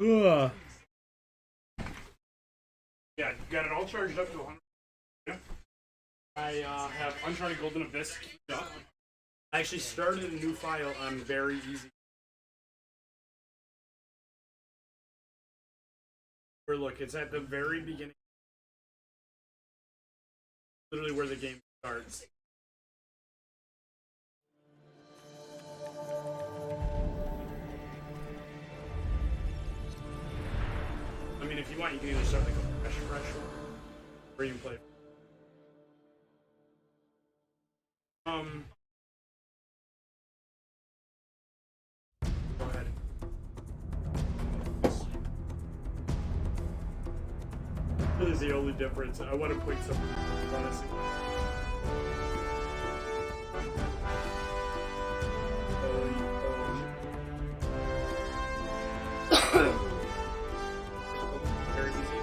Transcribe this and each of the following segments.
Ugh. Yeah, got it all charged up to 100. Yeah. I have Uncharted Golden Abyss queued up. I actually started a new file on very easy. Where look, it's at the very beginning, literally where the game starts. I mean, if you want, you can either start like a fresh, or you can play. Go ahead. This is the only difference. I want to point something, honestly. Very easy.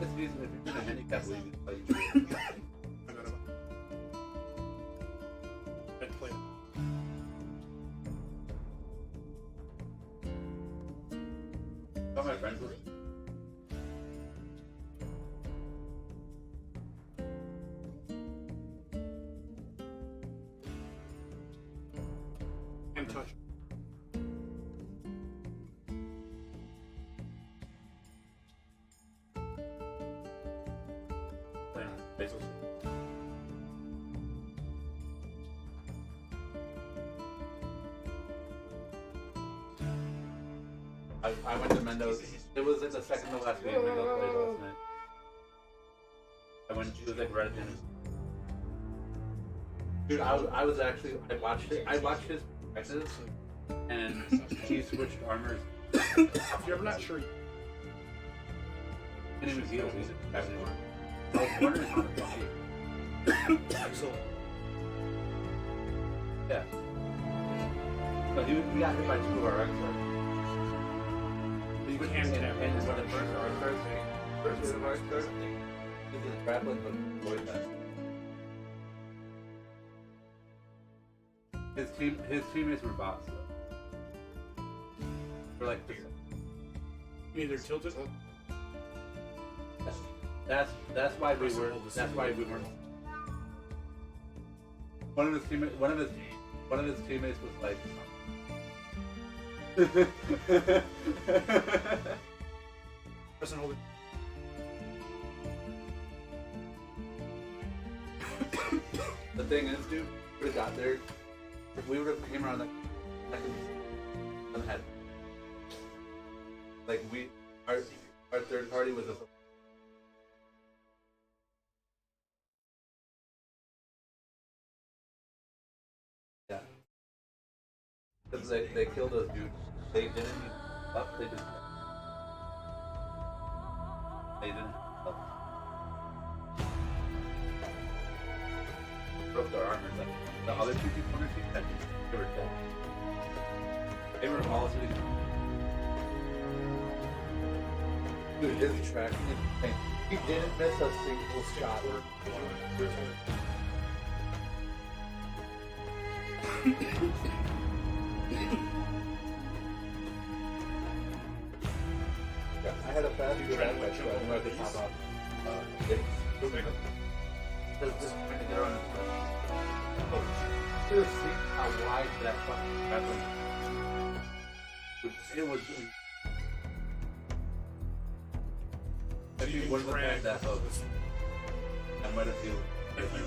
It's reason if you're gonna handicap league, it's like you all my friends with And touch. basically. I went to Mendo's. It was like the second to last game Mendo's played last night. I went. It was like right at the end. Dude, I was actually I watched it. I watched his practice, and he switched armors. If you're ever not sure, And he was healed. He's actually one. I was wondering how to play. excellent. Yeah. But we got hit by two of our Rexars. You can tap. And when the first Rexars, he did grappling but avoid that. His teammates were bots though. They're like this. Either tilted. That's why we were. That's why we weren't. One of his teammates was like. Press and hold it. The thing is, dude, we would have got there. If we would have came around that second and had like our third party was a yeah. Because they killed those dudes. They didn't need up, they didn't up. the other two people on the team, that they were dead. They were all sitting. Dude, his track is insane. He didn't miss a single shot. Yeah, I had a fast track match, so I wanted to top off. Just trying to get around his just see how wide that fucking track was. It was. If you wouldn't have had that hook, I might have feel different.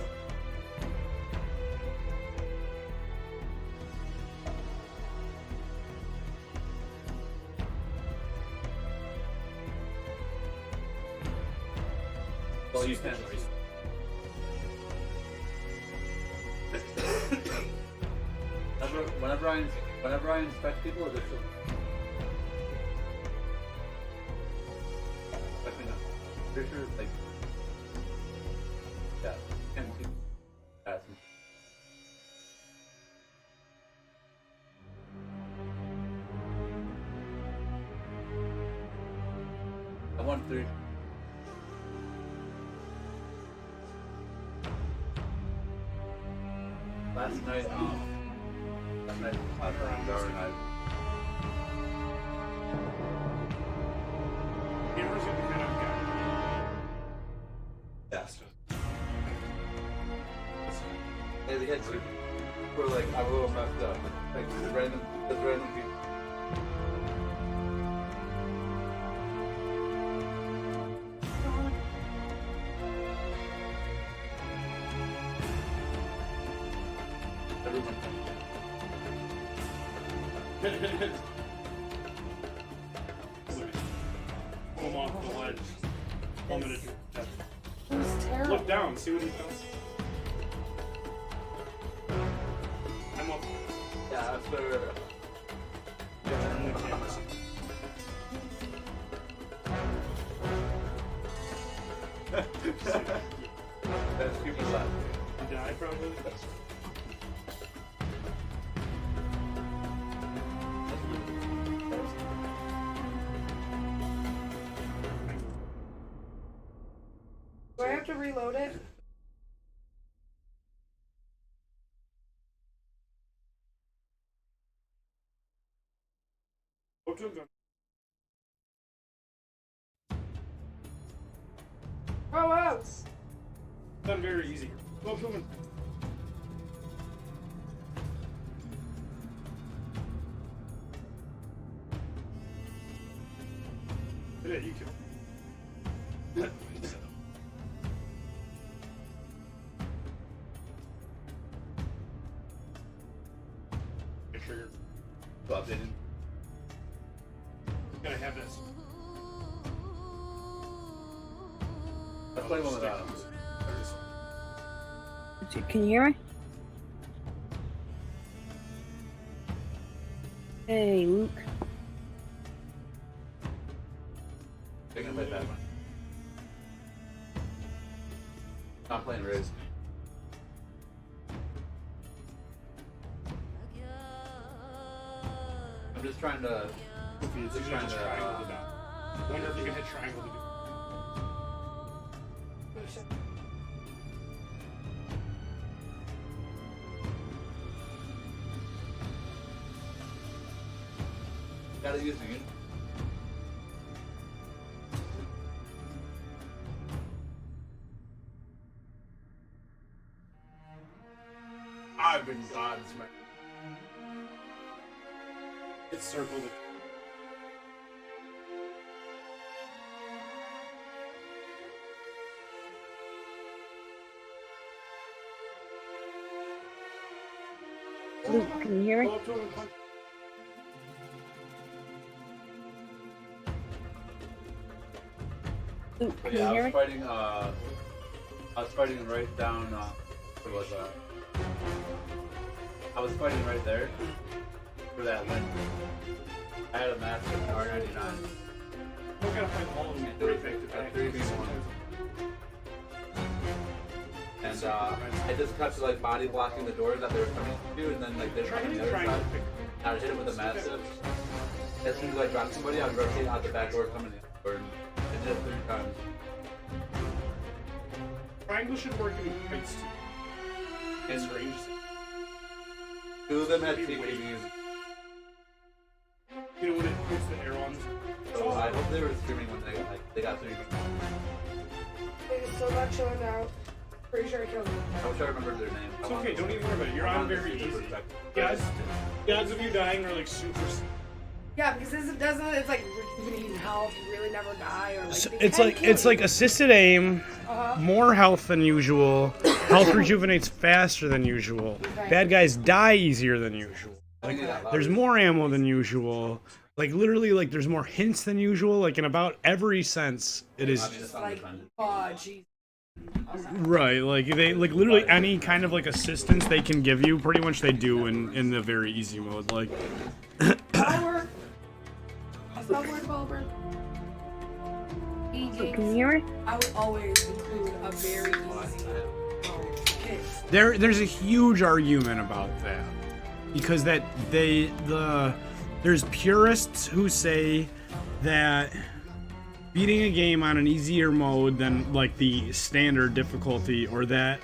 Well, you can. Whenever I inspect people, it's just pretty sure it's like that. Can't see that. I won 3. Last night, after I'm going, Gamers are the kind of guy. yeah. Yeah, they had two. Were like, I was a little messed up. Like, the random people. Everyone. Come off the ledge. Plummeted. It was terrible. Look down, see what he does. I'm up. Yeah, after. Turn the cameras. That's people left. You die probably. Do I have to reload it? Go to a gun. Oh, else. Done very easy. Go to a gun. Yeah, you kill. Trigger. Well, they didn't. Gotta have this. Let's play one without him. Can you hear me? Hey, Luke. They're gonna play that one. I'm playing Riz. I'm just trying to. It's usually just triangle to down. I wonder if you can hit triangle to do. Gotta use the unit. I've been God's man. It's circled. Luke, can you hear me? Go up to him and punch. Luke, can Yeah, you I hear was me? fighting. I was fighting right down. What was I was fighting right there for that win. I had a match with R99. We gotta fight all of them There was right back to a back. 3v1. And I just kept like body blocking the doors that they were coming to, and then like they're trying to the other side. I would hit it with a massive. As soon as I dropped somebody, I would rotate out the back door coming in. Or I did it 3 times. Triangle should work in fights too. As range. 2 of them had TPVs. You know when it puts the arrow on. So I hope they were streaming when they got 3. It's still not showing out. Pretty sure I killed him. I wish I remembered their name. It's okay, don't even worry about it. You're on very easy. Guys, the odds of you dying are like super. Yeah, because it doesn't. It's like rejuvenating health. You really never die, or like. So they it's can like kill it's you. like assisted aim, more health than usual. Health rejuvenates faster than usual. Bad guys die easier than usual. Like there's more ammo than usual. Like literally, like there's more hints than usual. Like in about every sense, it is It's like, oh jeez. right. Like they like literally any kind of like assistance they can give you, pretty much they do in the very easy mode. Like. Power. That's not word developer. Can you hear me? I would always include a very easy case. There's a huge argument about that because there's purists who say that beating a game on an easier mode than like the standard difficulty, or that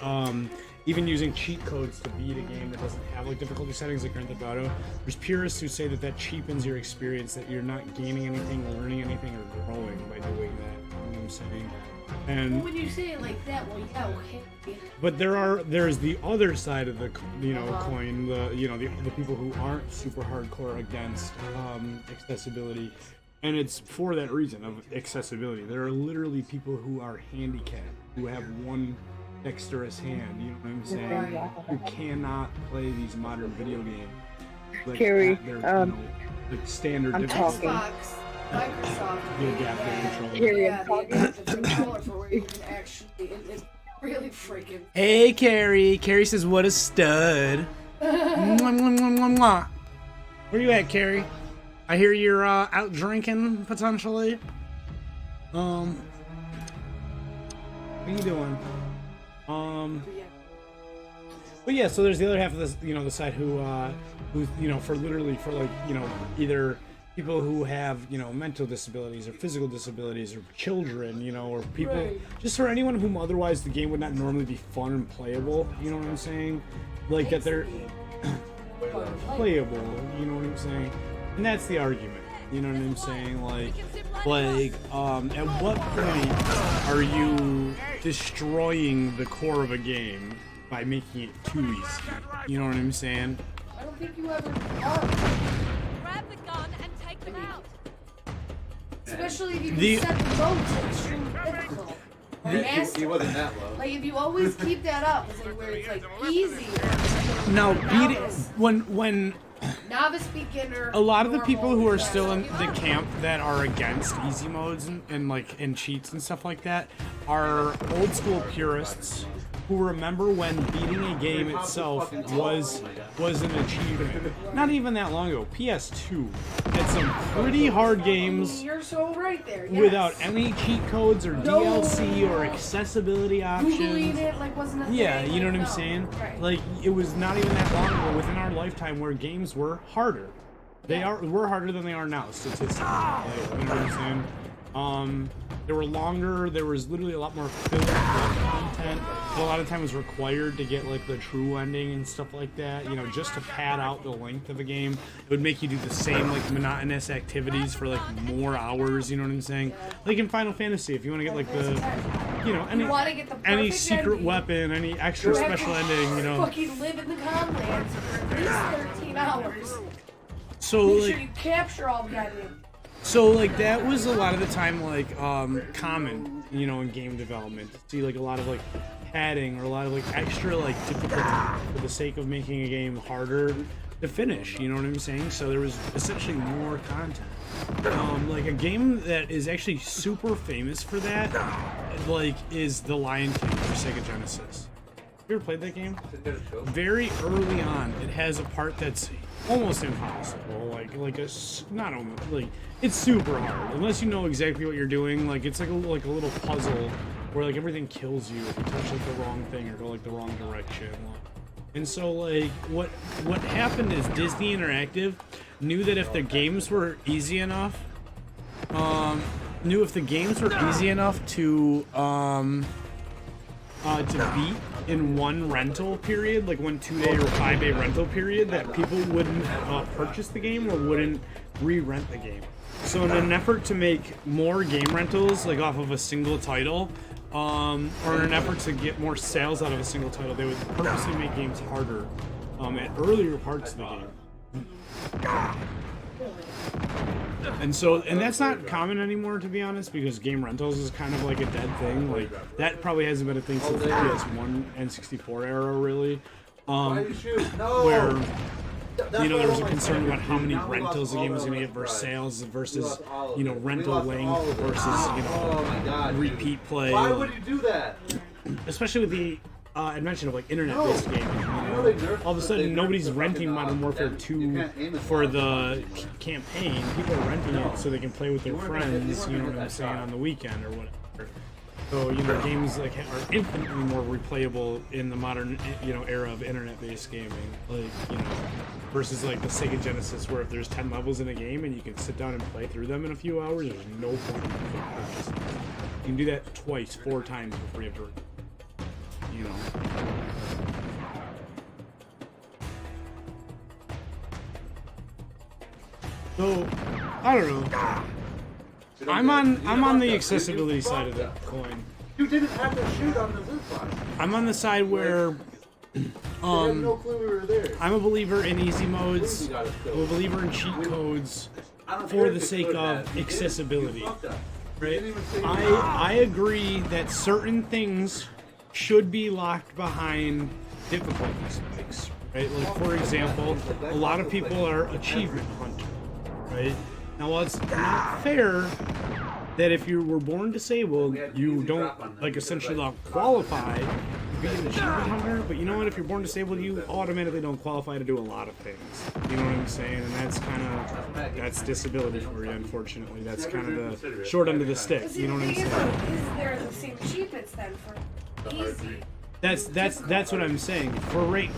even using cheat codes to beat a game that doesn't have like difficulty settings like Grand Theft Auto, there's purists who say that cheapens your experience, that you're not gaining anything, learning anything, or growing by doing that. You know what I'm saying? And Well, when you say it like that, well, yeah, okay. but there's the other side of the coin, the people who aren't super hardcore against accessibility, and it's for that reason of accessibility. There are literally people who are handicapped, who have one dexterous hand, you know what I'm saying, who cannot play these modern video games like Carrie, at their, like standard I'm difficulty. talking. Xbox, Microsoft. The adaptive controller. Carrie, Yeah, I'm the talking. adaptive controller for where you can actually. It's really freaking. Hey, Carrie. Carrie says, "What a stud." Mwah, mwah, mwah, mwah, mwah. Where you at, Carrie? I hear you're out drinking potentially. What are you doing? But yeah, so there's the other half of this, the side who for like, either people who have, mental disabilities or physical disabilities or children, or people, Right. just for anyone whom otherwise the game would not normally be fun and playable, you know what I'm saying? Like that they're playable, you know what I'm saying? And that's the argument, you know what I'm saying? At what point are you destroying the core of a game by making it too easy? You know what I'm saying? I don't think you ever are. Grab the gun and take them out. Especially if you The- can set the mode to extremely difficult. Or He master. wasn't that low. Like if you always keep that up, it's like where it's like easy. Now, beat it Novice. when Novice, beginner. a lot of the normal, people who are yeah, still in you the know. camp that are against easy modes and cheats and stuff like that are old school purists who remember when beating a game itself was an achievement. Not even that long ago. PS2 had some pretty hard games You're so right there. Yes. without any cheat codes or No. DLC or accessibility options. Googling it like wasn't a thing. Yeah, you know what I'm no. saying? Right. Like, it was not even that long ago within our lifetime where games were harder. Were harder than they are now, statistically. Like, you know what I'm saying? They were longer, there was literally a lot more filler content. A lot of times required to get like the true ending and stuff like that, just to pad out the length of a game. It would make you do the same like monotonous activities for like more hours, you know what I'm saying? Like in Final Fantasy, if you want to get like the any You wanna get the any perfect secret ending. weapon, any extra You have special to ending, Fucking live in the Comlands for at least 13 hours. So Make like sure you capture all the goddamn. So like that was a lot of the time like common, in game development. See like a lot of like padding or a lot of like extra like difficulty for the sake of making a game harder to finish, you know what I'm saying? So there was essentially more content. Like a game that is actually super famous for that, like, is The Lion King for Sega Genesis. You ever played that game? Very early on, it has a part that's almost impossible. Not almost, like, it's super hard unless you know exactly what you're doing. Like, it's like a little puzzle where like everything kills you if you touch like the wrong thing or go like the wrong direction. And so like what happened is Disney Interactive knew that if the games were easy enough, to beat in one rental period, like one 2-day or 5-day rental period, that people wouldn't purchase the game or wouldn't re-rent the game. So in an effort to make more game rentals like off of a single title, or in an effort to get more sales out of a single title, they would purposely make games harder at earlier parts of the game. And that's not common anymore, to be honest, because game rentals is kind of like a dead thing. Like that probably hasn't been a thing since the PS1 N64 era, really. Where there was a concern about how many rentals the game was going to get versus sales versus rental length versus repeat play. Why would you do that? Especially with the invention of like internet-based gaming, all of a sudden nobody's renting Modern Warfare 2 for the campaign. People are renting it so they can play with their friends, you know what I'm saying, on the weekend or whatever. So games like are infinitely more replayable in the modern era of internet-based gaming, like versus like the Sega Genesis, where if there's 10 levels in a game and you can sit down and play through them in a few hours, there's no point in purchasing. You can do that twice, 4 times before you have to. So I don't know. I'm on the accessibility side of the coin. You didn't have to shoot on the loot box. I'm on the side where no clue we were there. I'm a believer in easy modes. I'm a believer in cheat codes for the sake of accessibility. Right? I agree that certain things should be locked behind difficulty spikes, right? Like, for example, a lot of people are achievement hunters, right? Now, while it's not fair that if you were born disabled, you don't, like, essentially not qualify to be an achievement hunter, but you know what? If you're born disabled, you automatically don't qualify to do a lot of things. You know what I'm saying? And that's disability for you, unfortunately. That's kind of the short end of the stick. You know what I'm saying? Is there the same achievements then for easy? That's what I'm saying. For right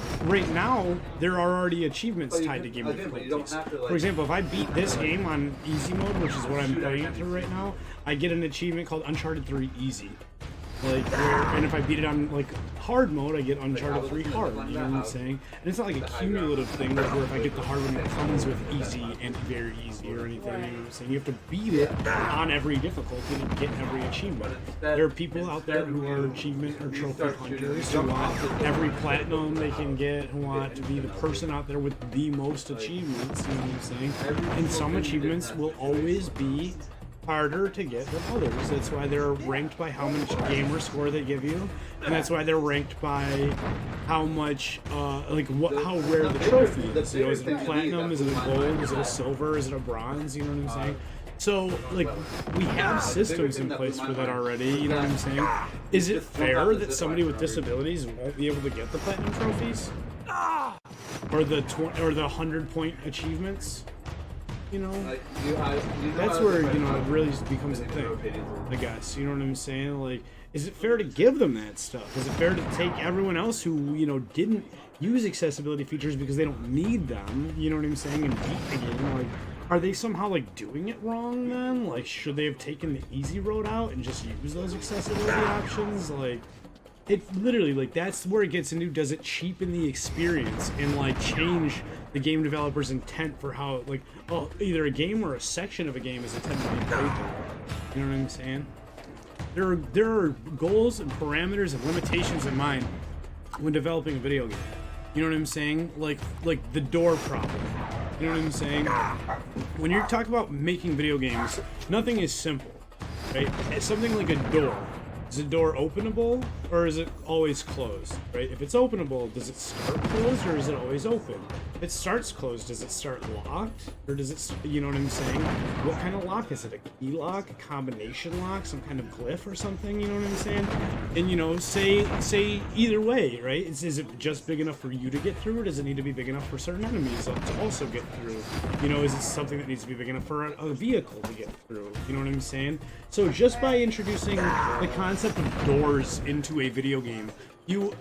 now, there are already achievements tied to game difficulties. For example, if I beat this game on easy mode, which is what I'm playing it through right now, I get an achievement called Uncharted 3 Easy. And if I beat it on like hard mode, I get Uncharted 3 hard. You know what I'm saying? And it's not like a cumulative thing where if I get the hard one, it comes with easy and very easy or anything. You know what I'm saying? You have to beat it on every difficulty to get every achievement. There are people out there who are achievement or trophy hunters who want every platinum they can get, who want to be the person out there with the most achievements. You know what I'm saying? And some achievements will always be harder to get than others. That's why they're ranked by how much gamer score they give you, and that's why they're ranked by how much, how rare the trophy is. You know, is it a platinum? Is it a gold? Is it a silver? Is it a bronze? You know what I'm saying? So, like, we have systems in place for that already. You know what I'm saying? Is it fair that somebody with disabilities won't be able to get the platinum trophies, or the 100-point achievements? You know, that's where, it really becomes a thing, I guess. You know what I'm saying? Like, is it fair to give them that stuff? Is it fair to take everyone else who, didn't use accessibility features because they don't need them, you know what I'm saying, and beat the game? Like, are they somehow, like, doing it wrong then? Like, should they have taken the easy road out and just use those accessibility options? Like, it literally, like, that's where it gets into, does it cheapen the experience and, like, change the game developer's intent for how, like, either a game or a section of a game is intended to be played through. You know what I'm saying? There are goals and parameters and limitations in mind when developing a video game. You know what I'm saying? Like the door problem. You know what I'm saying? When you're talking about making video games, nothing is simple, right? It's something like a door. Is the door openable, or is it always closed, right? If it's openable, does it start closed, or is it always open? If it starts closed, does it start locked, or does it, you know what I'm saying? What kind of lock is it? A key lock, a combination lock, some kind of glyph or something, you know what I'm saying? And, say either way, right? Is it just big enough for you to get through, or does it need to be big enough for certain enemies to also get through? Is it something that needs to be big enough for a vehicle to get through? You know what I'm saying? So just by introducing the concept concept of doors into a video game, you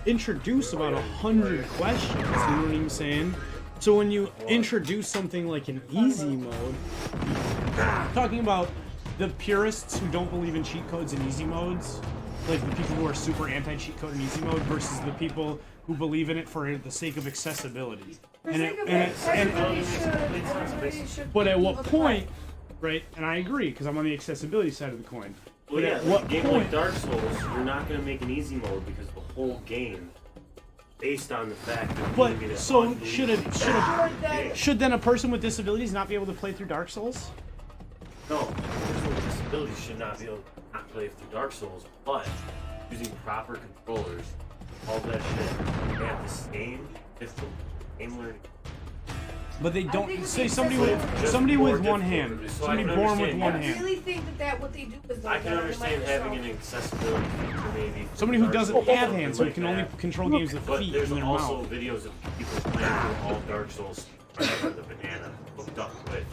introduce about 100 questions. You know what I'm saying? So when you introduce something like an easy mode, talking about the purists who don't believe in cheat codes and easy modes, like the people who are super anti-cheat code and easy mode versus the people who believe in it for the sake of accessibility. But at what point, right? And I agree because I'm on the accessibility side of the coin. Well, But yeah, at what a game point? like Dark Souls, you're not going to make an easy mode because the whole game, based on the fact that But you get so unbelievable- should then a person with disabilities not be able to play through Dark Souls? No, people with disabilities should not be able to not play through Dark Souls, but using proper controllers, all that shit, they have the same difficult game learning. But they think don't it's say somebody accessible. with somebody more with one difficult. hand, So I somebody can born with understand, one yeah. I hand, really think that what they do is I can understand having an accessibility feature maybe. for somebody who Dark doesn't Souls, have something hands, so like can only that. control games with But feet there's in their also mouth. videos of people playing through all Dark Souls with the banana hooked up with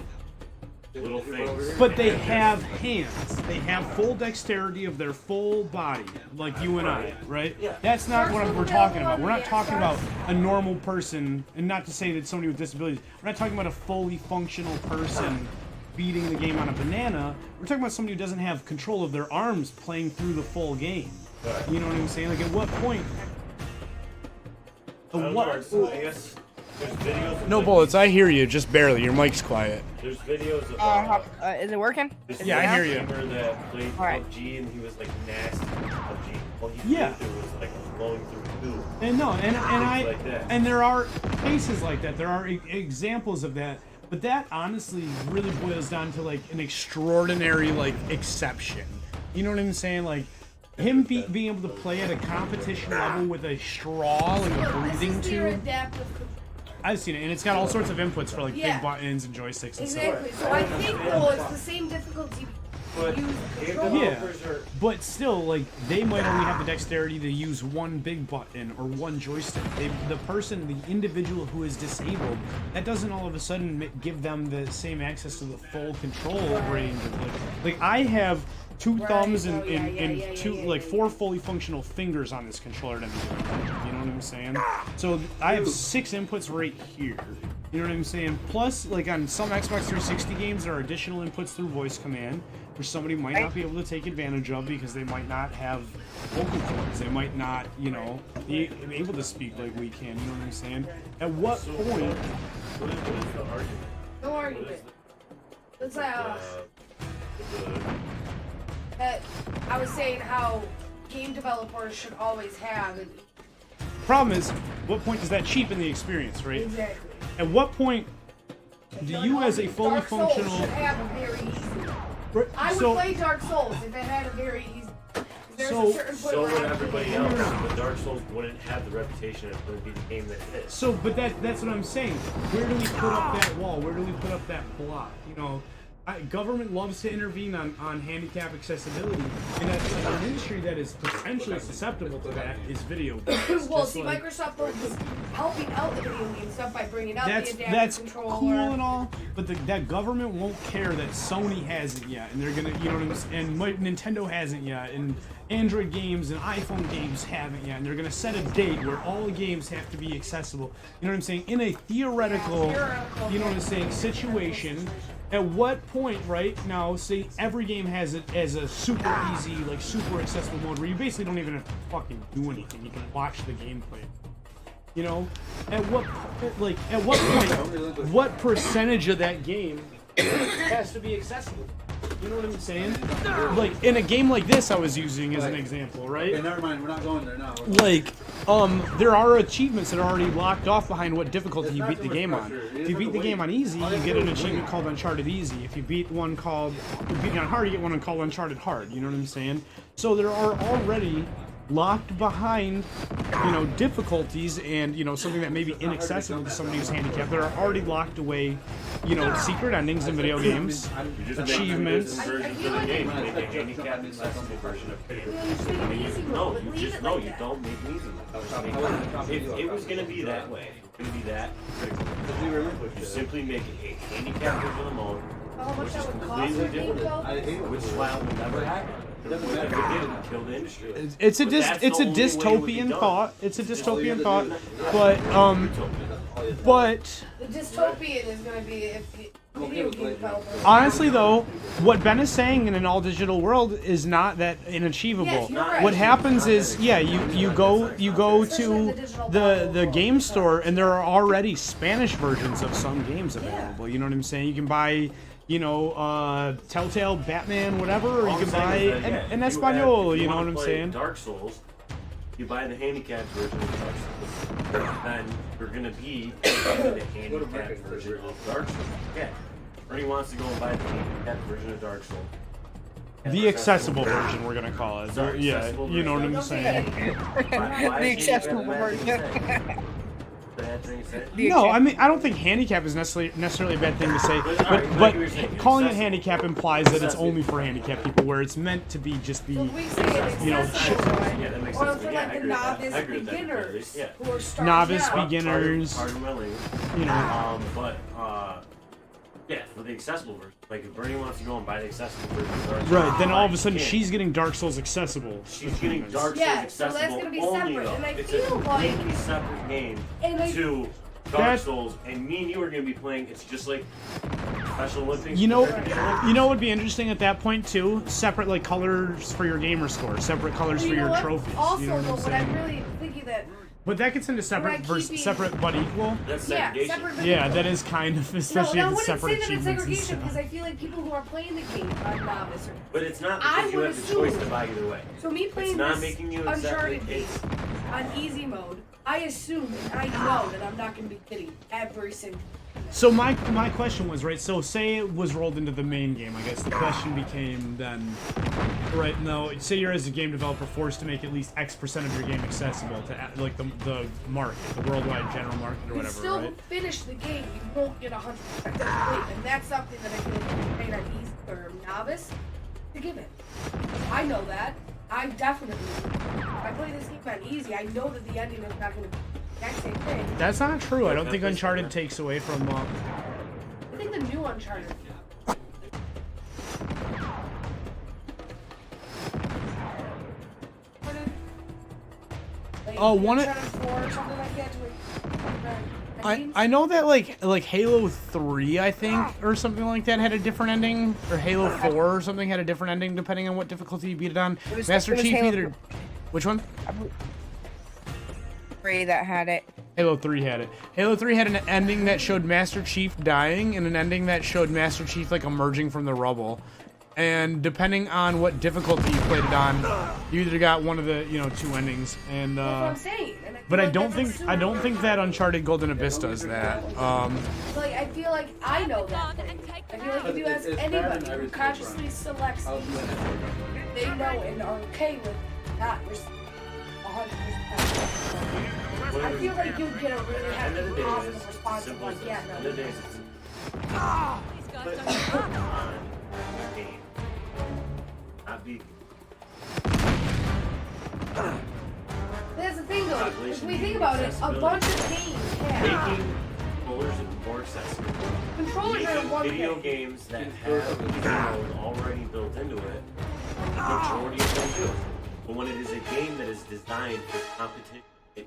little things. But they have hands. They have full dexterity of their full body, like you and I, right? Yeah. That's not what we're talking about. We're not talking about a normal person, and not to say that somebody with disabilities. We're not talking about a fully functional person beating the game on a banana. We're talking about somebody who doesn't have control of their arms playing through the full game. You know what I'm saying? Like, at what point? I don't know, I guess there's videos of No like, bullets. I hear you, just barely. Your mic's quiet. There's videos of Is it working? this Yeah, I hear you. gamer that played Alright. PUBG and he was like nasty at PUBG. All he Yeah. could do was like blowing through poo. And no, and I like that. and there are cases like that. There are examples of that. But that honestly really boils down to like an extraordinary like exception. You know what I'm saying? Like him being able to play at a competition level with a straw and a breathing This is their tube. adaptive control. I've seen it, and it's got all sorts of inputs for like Yeah. big buttons and joysticks and Exactly. stuff. So I think though it's the same difficulty. But Use game control. Yeah, developers are but still, like they might only have the dexterity to use one big button or one joystick. The person, the individual who is disabled, that doesn't all of a sudden give them the same access to the full control range. Of, like I have two thumbs and, Oh, yeah, and yeah, two yeah, like yeah. 4 fully functional fingers on this controller. To me, you know what I'm saying? So I have 6 inputs right here. You know what I'm saying? Plus, like on some Xbox 360 games, there are additional inputs through voice command, which somebody might not be able to take advantage of because they might not have vocal cords. They might not, you know, be able to speak like we can. You know what I'm saying? At what point? what is the argument? No argument. It's The- that I was saying how game developers should always have an Problem is, what point does that cheapen the experience, right? exactly. At what point do you, as a fully Dark Souls functional, should have a very easy. I would so play Dark Souls if it had a very easy. There's So- a certain point So where would I everybody can- else, but Dark Souls wouldn't have the reputation of going to be the game that it is. So, but that's what I'm saying. Where do we put up that wall? Where do we put up that block? You know, government loves to intervene on handicap accessibility, and an industry that is potentially susceptible to that is video games. Well, Just see, like- Microsoft was helping out the video game stuff by bringing out the adaptive that's controller. cool and all, but that government won't care that Sony hasn't yet, and they're gonna, you know what I'm saying, and Nintendo hasn't yet, and Android games and iPhone games haven't yet, and they're gonna set a date where all games have to be accessible. You know what I'm saying? In a theoretical, you know what I'm saying, situation. At what point, right now, say every game has it as a super easy, like super accessible mode where you basically don't even have to fucking do anything. You can watch the gameplay. You know, at what point, what percentage of that game has to be accessible? You know what I'm saying? Like in a game like this, I was using as an example, right? Okay, never mind. We're not going there now. Like, there are achievements that are already locked off behind what difficulty you beat the game on. If you beat the game on easy, you get an achievement called Uncharted Easy. If you beat it on hard, you get one called Uncharted Hard. You know what I'm saying? So there are already locked behind, you know, difficulties and, you know, something that may be inaccessible to somebody who's handicapped. There are already locked away, you know, secret endings in video games, You just achievements. make a version for the game, make a handicap accessible version of the game. And you don't make an easy mode. Just make it. If it was gonna be that way, if it was gonna be that critical, you simply make a handicap version of the mode, How much which that is would cost completely for a game different, though? which while will never happen. What if it didn't kill the industry? It's a But that's the it's a only way it would be dystopian done. thought. It's a dystopian thought, Yeah. but The dystopian is gonna be if video game developers. honestly though, what Ben is saying in an all digital world is not that inachievable. Yes, you're right. What happens is, yeah, you go to the game store and there are already Spanish versions of some games available. You know what I'm saying? You can buy, you know, Telltale, Batman, whatever, or you can buy an Espanol. You know what I'm saying? Dark Souls. You buy the handicapped version of Dark Souls, then you're gonna be playing the handicapped version of Dark Souls. Yeah. Ernie wants to go and buy the handicapped version of Dark Souls. The accessible version, we're gonna call it. Sorry, Yeah, accessible you know what I'm Don't say saying? Why The is handicap accessible a bad thing to version. say? Bad thing to say? No, I mean I don't think handicap is necessarily a bad thing to say, but calling it handicap implies that it's only for handicapped people, where it's meant to be just the So if we say it you know, accessible, right? Yeah, that makes Or sense. for Yeah, I like the agree with that. novice I agree with that beginners completely. Yeah. who are starting novice out. beginners. Pardon my language. You know, But yeah, for the accessible version, like if Bernie wants to go and buy the accessible version, of Dark Souls, right? Then all of a sudden she she's getting Dark Souls accessible. she's getting Dark Souls Yeah, so that's accessible gonna be only separate, though. and I It's feel a completely like- separate game And I- to Dark That- Souls, and me and you are gonna be playing. It's just like Special Olympics. You know, compared to the Olympics. you know what would be interesting at that point too? Separate like colors for your gamer score, separate colors Well, for you know your what? trophies. Also, you know what though, I'm what I'm saying? really thinking that But that gets into We're separate not versus keeping- separate but equal. That's yeah, segregation. separate. but Yeah, equal. that is kind of, especially No, I if it's wouldn't separate say that it's achievements and segregation stuff. because I feel like people who are playing the game are novice. But it's not I because you would have the choice to assume- buy either way. So me playing not this making you Uncharted accept it, game it's- on easy mode, I assume and I know that I'm not going to be getting every single. So my question was, right, so say it was rolled into the main game, I guess the question became then, right, no, say you're as a game developer forced to make at least X% of your game accessible to like the market, the worldwide general market or You whatever, still right? finish the game, you won't get 100% complete, and that's something that I feel like if you played on easy or novice, to give it. I know that. I definitely. If I play this game on easy, I know that the ending is not going to be the exact same thing. That's not true. I don't think Uncharted takes away from, I think the new Uncharted. Like, Oh, one of- Uncharted 4 or something like that. I know that like Halo 3 I think or something like that had a different ending, or Halo 4 or something had a different ending depending on what difficulty you beat it on. It was- Master it was Chief Halo either. Which one? 3 that had it. Halo 3 had it. Halo 3 had an ending that showed Master Chief dying and an ending that showed Master Chief like emerging from the rubble. And depending on what difficulty you played it on, you either got one of the, you know, two endings. And That's what I'm saying. And but feel I like don't that's think that Uncharted Golden Abyss does that. Like I feel like I know that. Gun and take I them feel like if you ask It's bad in anybody who every consciously selects I'll these, do it. they know and are okay with not receiving 100%. I feel like you'd get a really End of the happy, day, positive it's response simple of as like, yeah, this. no. End of the day, it's These guys don't give up. on game. Not be. That's the thing though. If Population we think about it, a accessibility. bunch of games have Making controllers more accessible. controllers are Making one video thing. games that have easy mode already built into it. The majority of them do. But when it is a game that is designed for competition, a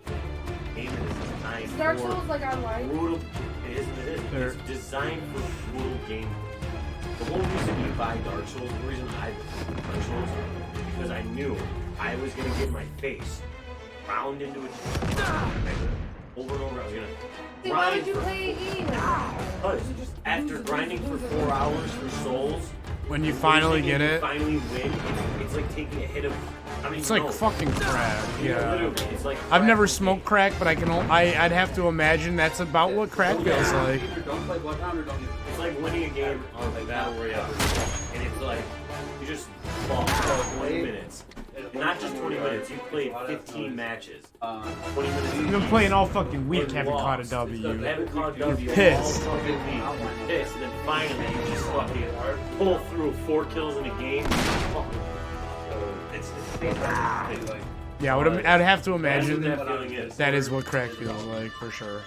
game that is designed Is Dark for Souls like online? brutal. It is. It is. There- It's designed for brutal game. The whole reason you buy Dark Souls, the reason I bought Dark Souls, is because I knew I was gonna get my face ground into it over and over. I was gonna See, why would grind you for play a game? because after grinding for 4 hours for souls, when you finally and get you it, finally win. It's like taking a hit of. I mean, it's like fucking crack. Yeah. Literally, it's like I've never crack. smoked crack, but I'd have to imagine that's about what crack feels like. Either don't play Bloodhound or don't use It's like winning a game on like Battle Royale, and it's like you just lost for 20 minutes. And not just 20 minutes, you played 15 matches. 20 minutes. You've been playing all fucking week, and haven't caught a lost. W. You haven't caught a W. pissed. All fucking week. You're pissed, and then finally you just fucking pull through 4 kills in a game. It's fantastic. Yeah, I'd have to Imagine imagine that feeling is. that is what crack feels like for sure.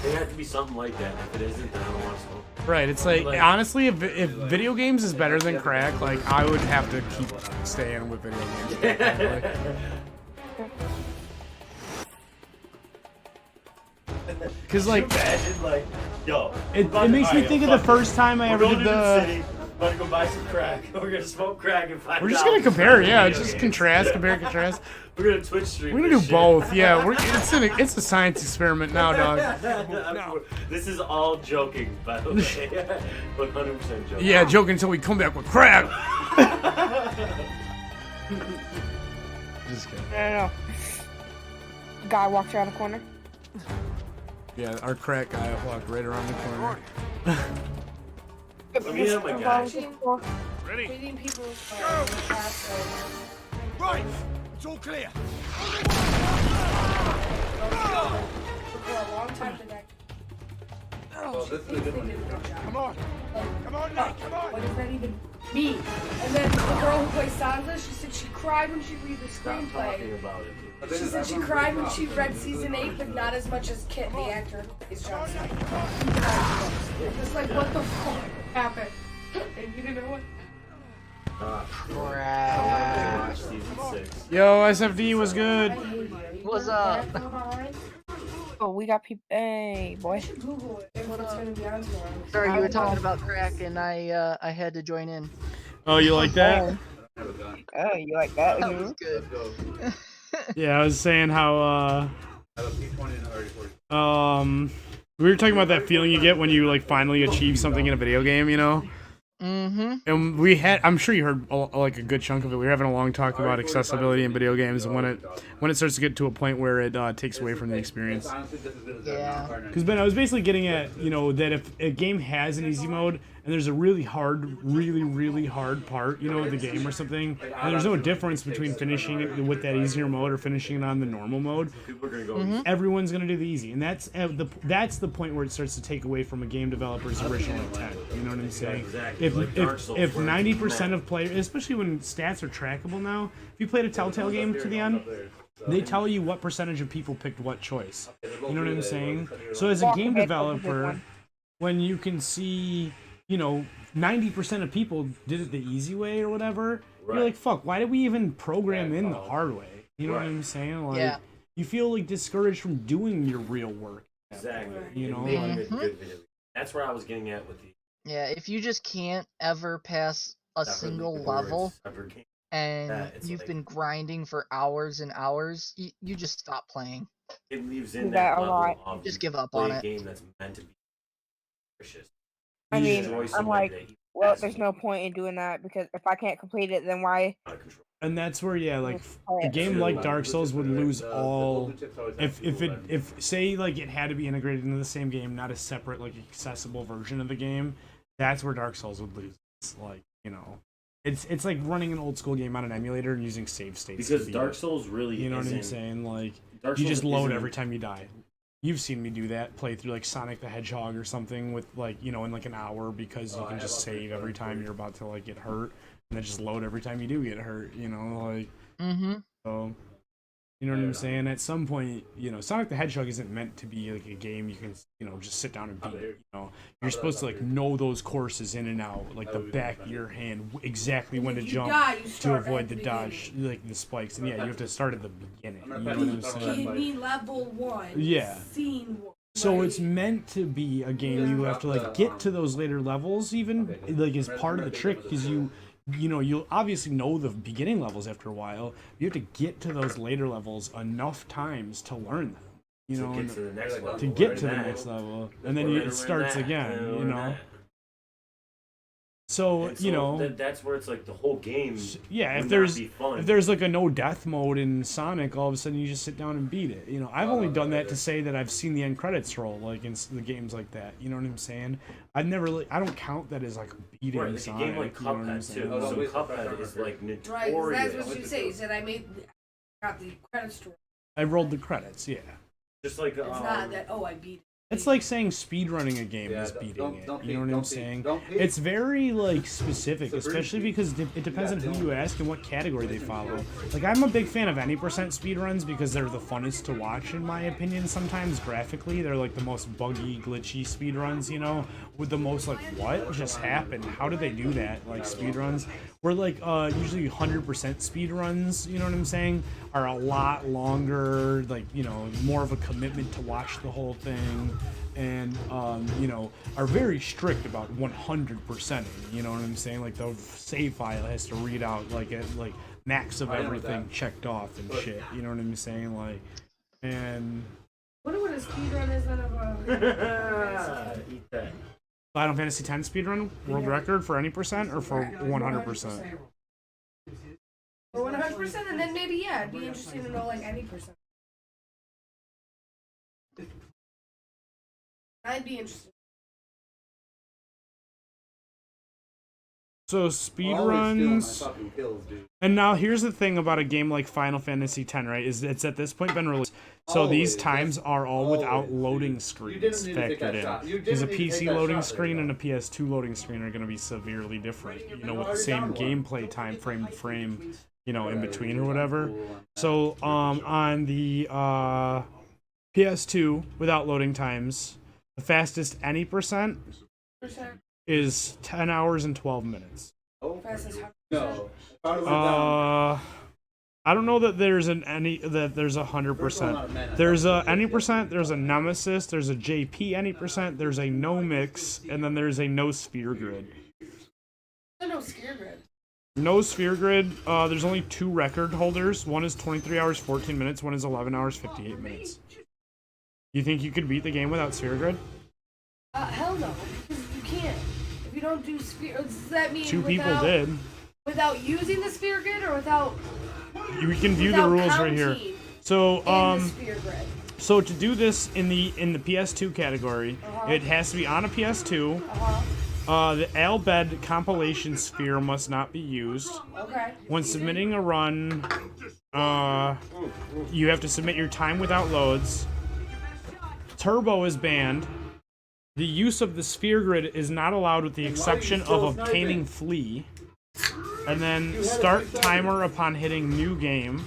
It had to be something like that. If it isn't, then I don't want to smoke. Right, it's like, honestly, if video games is better than crack, like, I would have to keep staying with video games. Because, like, imagine, like, yo, it makes me think of the first time I ever did the... city. We're gonna go buy some crack. We're gonna smoke crack and find out. We're just gonna compare, yeah, just contrast, compare, contrast. We're gonna Twitch stream. We're gonna do both, yeah. It's a science experiment now, dog. No. This is all joking, by the way. 100% joking. Yeah, joking until we come back with crack. Just kidding. No. Guy walks around the corner. Yeah, our crack guy walked right around the corner. Let me have my guy. Reading people's Right, it's all clear. for a long time today. Oh, this is a good one. Come on, Nate, come on. What does that even mean? And then the girl who plays Sansa, she said she cried when she read the Talking screenplay. about it. She said she cried when she read season 8, but not as much as Kit, the actor who plays Jon Snow. Just like, what the fuck happened? And you didn't know what? Crap. Season 6. Yo, SFD was good. What's up? Oh, we got people. Hey, boy. Google it and what's going to be on tomorrow. Sorry, you were talking about crack, and I had to join in. Oh, you like that? Oh, you like that? That was good. Yeah, I was saying how I have a P20 and already 40. we were talking about that feeling you get when you like finally achieve something in a video game, you know? Mm-hmm. And I'm sure you heard like a good chunk of it. We were having a long talk about accessibility in video games and when it starts to get to a point where it takes away from the experience. Yeah. Because Ben, I was basically getting at, you know, that if a game has an easy mode and there's a really hard part, you know, of the game or something, and there's no difference between finishing it with that easier mode or finishing it on the normal mode, People are gonna go. everyone's gonna do the easy, and that's the point where it starts to take away from a game developer's original intent. You know what I'm saying? Exactly. Like Dark Souls, If where it's 90% mad. of players, especially when stats are trackable now, if you played a Telltale game to the end, they tell you what percentage of people picked what choice. You know what I'm saying? So as a game developer, when you can see, you know, 90% of people did it the easy way or whatever, you're like, fuck, why did we even program in the hard way? You know what I'm saying? Like, Yeah. you feel like discouraged from doing your real work. Exactly. You know, Making like, it good video. That's where I was getting at with the. Yeah, if you just can't ever pass a single level and it's you've like- been grinding for hours and hours, you just stop playing. It leaves in That that a level lot. of Just give up play on a it. game that's meant to be vicious. I You mean, enjoy I'm something like, that you well, pass there's no point in doing that because if I can't complete it, then why? out of control. and that's where, yeah, like a Yeah. game like Dark Souls would lose all. If say like it had to be integrated into the same game, not a separate like accessible version of the game, that's where Dark Souls would lose. It's like, you know, it's like running an old school game on an emulator and using save states. Because to Dark beat it. Souls really You know what I'm isn't- saying? Like, Dark you Souls just load isn't- every time you die. You've seen me do that, play through like Sonic the Hedgehog or something with like, you know, in like an hour because you can just save every time you're about to like get hurt, and then just load every time you do get hurt. You know, like Mm-hmm. so. You know what I'm saying? At some point, you know, Sonic the Hedgehog isn't meant to be like a game you can, you know, just sit down and beat. You know, you're supposed to like know those courses in and out, like the back of your hand, exactly when to If you jump die, you to start avoid at the the dodge, like the spikes. And yeah, you have to start at the beginning. You know what I'm saying? Give me level 1. Yeah. Scene 1. So it's meant to be a game you have to like get to those later levels, even like as part of the trick, because you know, you'll obviously know the beginning levels after a while. You have to get to those later levels enough times to learn them. You know, to get to the next level. to get learn to the that. next level, and then Learn it starts that, again. and You learn know, that. so And you know, that's where it's like the whole game. yeah. would If not be fun. there's like a no death mode in Sonic, all of a sudden you just sit down and beat it. You know, I've only done that to say that I've seen the end credits roll, like in the games like that. You know what I'm saying? I don't count that as like beating Right, like a Sonic. game like you know what I'm Cuphead saying? too. So Cuphead is like Right, 'cause notorious. that's what you say. You said I got the credits to roll. I rolled the credits, yeah. Just like It's not that, oh, I beat It's like saying speedrunning a game is beating it. You know what I'm saying? It's very like specific, especially because it depends on who you ask and what category they follow. Like I'm a big fan of any % speedruns because they're the funnest to watch in my opinion. Sometimes graphically, they're like the most buggy, glitchy speedruns. You know, with the most like what just happened? How did they do that? Like speedruns. We're like usually 100% speedruns. You know what I'm saying? Are a lot longer. Like you know, more of a commitment to watch the whole thing. And you know, are very strict about 100%ing, you know what I'm saying? Like the save file has to read out like at like max of everything checked off and shit, you know what I'm saying? Like, and I wonder what a speedrun is out of Eat that. Final Fantasy X speedrun world record for any % or for 100%? For 100%, and then maybe yeah, it'd be interesting to know like any percent. I'd be interested. So speedruns, and now here's the thing about a game like Final Fantasy X, right? Is it's at this point been released, so these times are all without loading screens factored in. Because a PC loading screen and a PS2 loading screen are going to be severely different. You know, with the same gameplay time, frame to frame, you know, in between or whatever. So on the PS2 without loading times, the fastest any % is 10 hours and 12 minutes. No. I don't know that there's there's 100%. There's a any %, there's a Nemesis, there's a JP any %, there's a no mix, and then there's a no sphere grid. No sphere grid. No sphere grid, there's only 2 record holders. One is 23 hours 14 minutes, one is 11 hours 58 minutes. You think you could beat the game without sphere grid? Hell no, because you can't. If you don't do sphere, does that mean 2 people did. Without using the sphere grid or without? You can view the rules right here. So the sphere grid. so to do this in the PS2 category, it has to be on a PS2. The Albed compilation sphere must not be used. Okay. When submitting a run, you have to submit your time without loads. Turbo is banned. The use of the sphere grid is not allowed with the exception of obtaining Flea. And then start timer upon hitting new game.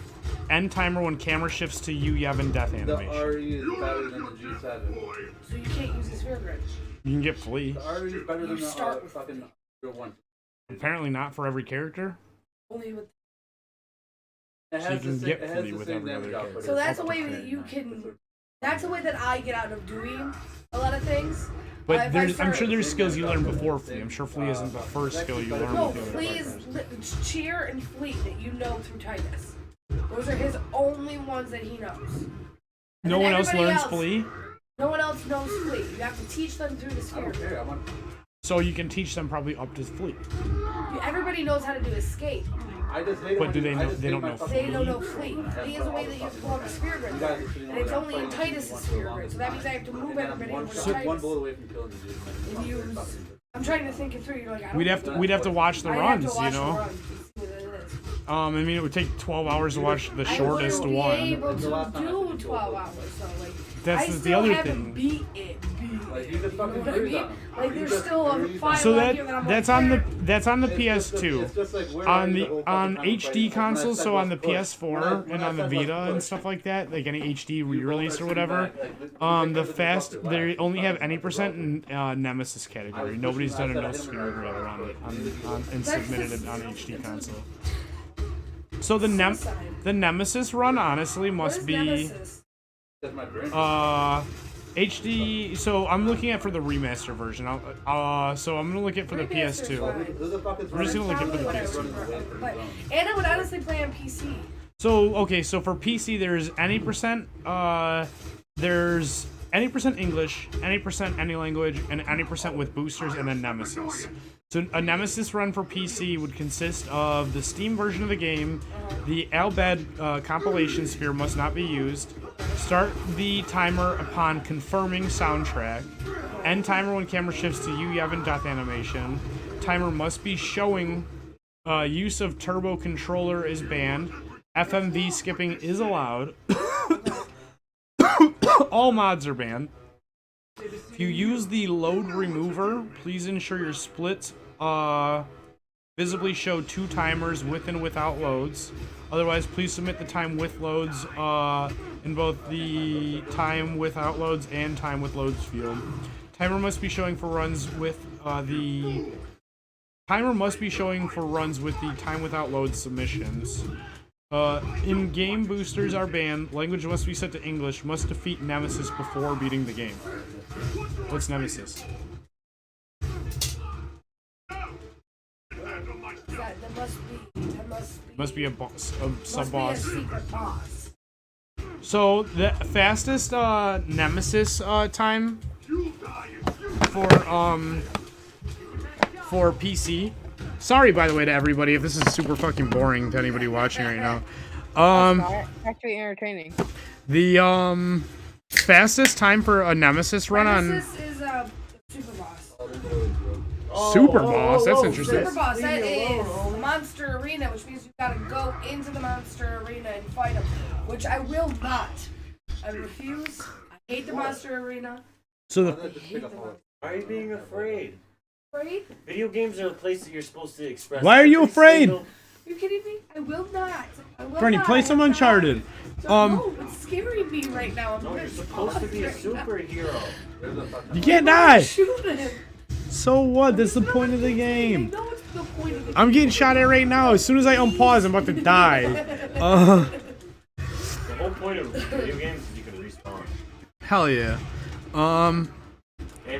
End timer when camera shifts to Yevon death animation. The RE is better than the G7. So you can't use the sphere grid. You can get Flea. The RE is better than the fucking real one. Apparently not for every character. Only with. So you can get Flea with every other character. So that's a way that you can. That's a way that I get out of doing a lot of things. But I'm sure there's skills you learn before Flea. I'm sure Flea isn't the first skill you learn. No, Flea is Cheer and Fleet that you know through Titus. Those are his only ones that he knows. And no one else learns Flea? No one else knows Flea. You have to teach them through the sphere. So you can teach them probably up to Flea. Everybody knows how to do escape. But do they know? They don't know Flea. They don't know Flea. Flea is a way that you pull up the sphere grid. And it's only in Titus' sphere grid. So that means I have to move everybody over to Titus. And use... I'm trying to think it through. You're like, I don't we'd have to watch the runs, you know? The runs and see what it is. I mean, it would take 12 hours to watch the shortest one. I wouldn't be able to do 12 hours, so like... That's the other thing. Beat it. Like, you know what I mean? Like there's still a file so that's on the PS2. On HD consoles, so on the PS4 and on the Vita and stuff like that, like any HD re-release or whatever, they only have any % in Nemesis category. Nobody's done a no sphere grid and submitted it on HD console. So the Nemesis run honestly must be HD. So I'm looking at for the remaster version. So I'm gonna look at for the PS2. I'm just gonna look at for the PS2. And I would honestly play on PC. So okay, so for PC there's any %. There's any % English, any % any language, and any % with boosters, and then Nemesis. So a Nemesis run for PC would consist of the Steam version of the game, the Albed compilation sphere must not be used, start the timer upon confirming soundtrack, end timer when camera shifts to Yevon death animation, timer must be showing, use of turbo controller is banned, FMV skipping is allowed, all mods are banned, If you use the load remover, please ensure your splits visibly show 2 timers with and without loads. Otherwise, please submit the time with loads in both the time without loads and time with loads field. Timer must be showing for runs with the time without loads submissions. In-game boosters are banned. Language must be set to English. Must defeat Nemesis before beating the game. What's Nemesis? That Must be a boss, a must sub-boss. be a secret boss. So the fastest Nemesis time for PC. Sorry, by the way, to everybody if this is super fucking boring to anybody watching right now. Actually entertaining. The fastest time for a Nemesis run Nemesis is a super boss. Super boss. That's interesting. Super boss. That is Monster Arena, which means you gotta go into the Monster Arena and fight him, which I will not. I refuse. I hate the Monster Arena. So Why are you being afraid? Afraid? Video games are a place that you're supposed to express. Why are you afraid? Are you kidding me? I will not. I will Bernie, not. play some Uncharted. No, it's scaring me right now. No, you're supposed to be a superhero. You can't die. Shoot him. So what? That's the point of the game. I know it's the point of the I'm getting shot at right now. As soon as I unpause, I'm about to die. The whole point of video games is you can respawn. Hell yeah. And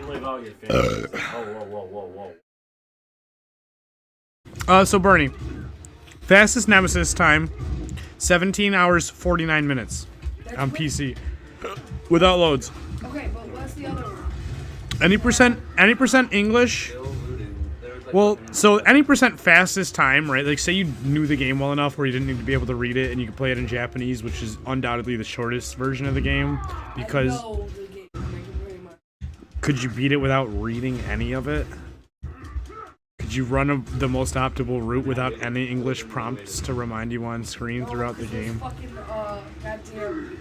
live out your fantasies. Whoa. So Bernie, fastest Nemesis time, 17 hours 49 minutes on PC, without loads. Okay, but what's the other one? Any percent English. Well, so any percent fastest time, right? Like, say you knew the game well enough where you didn't need to be able to read it, and you could play it in Japanese, which is undoubtedly the shortest version of the game. Because I know the game very much. could you beat it without reading any of it? Could you run the most optimal route without any English prompts to remind you on screen throughout the game? Fucking, goddamn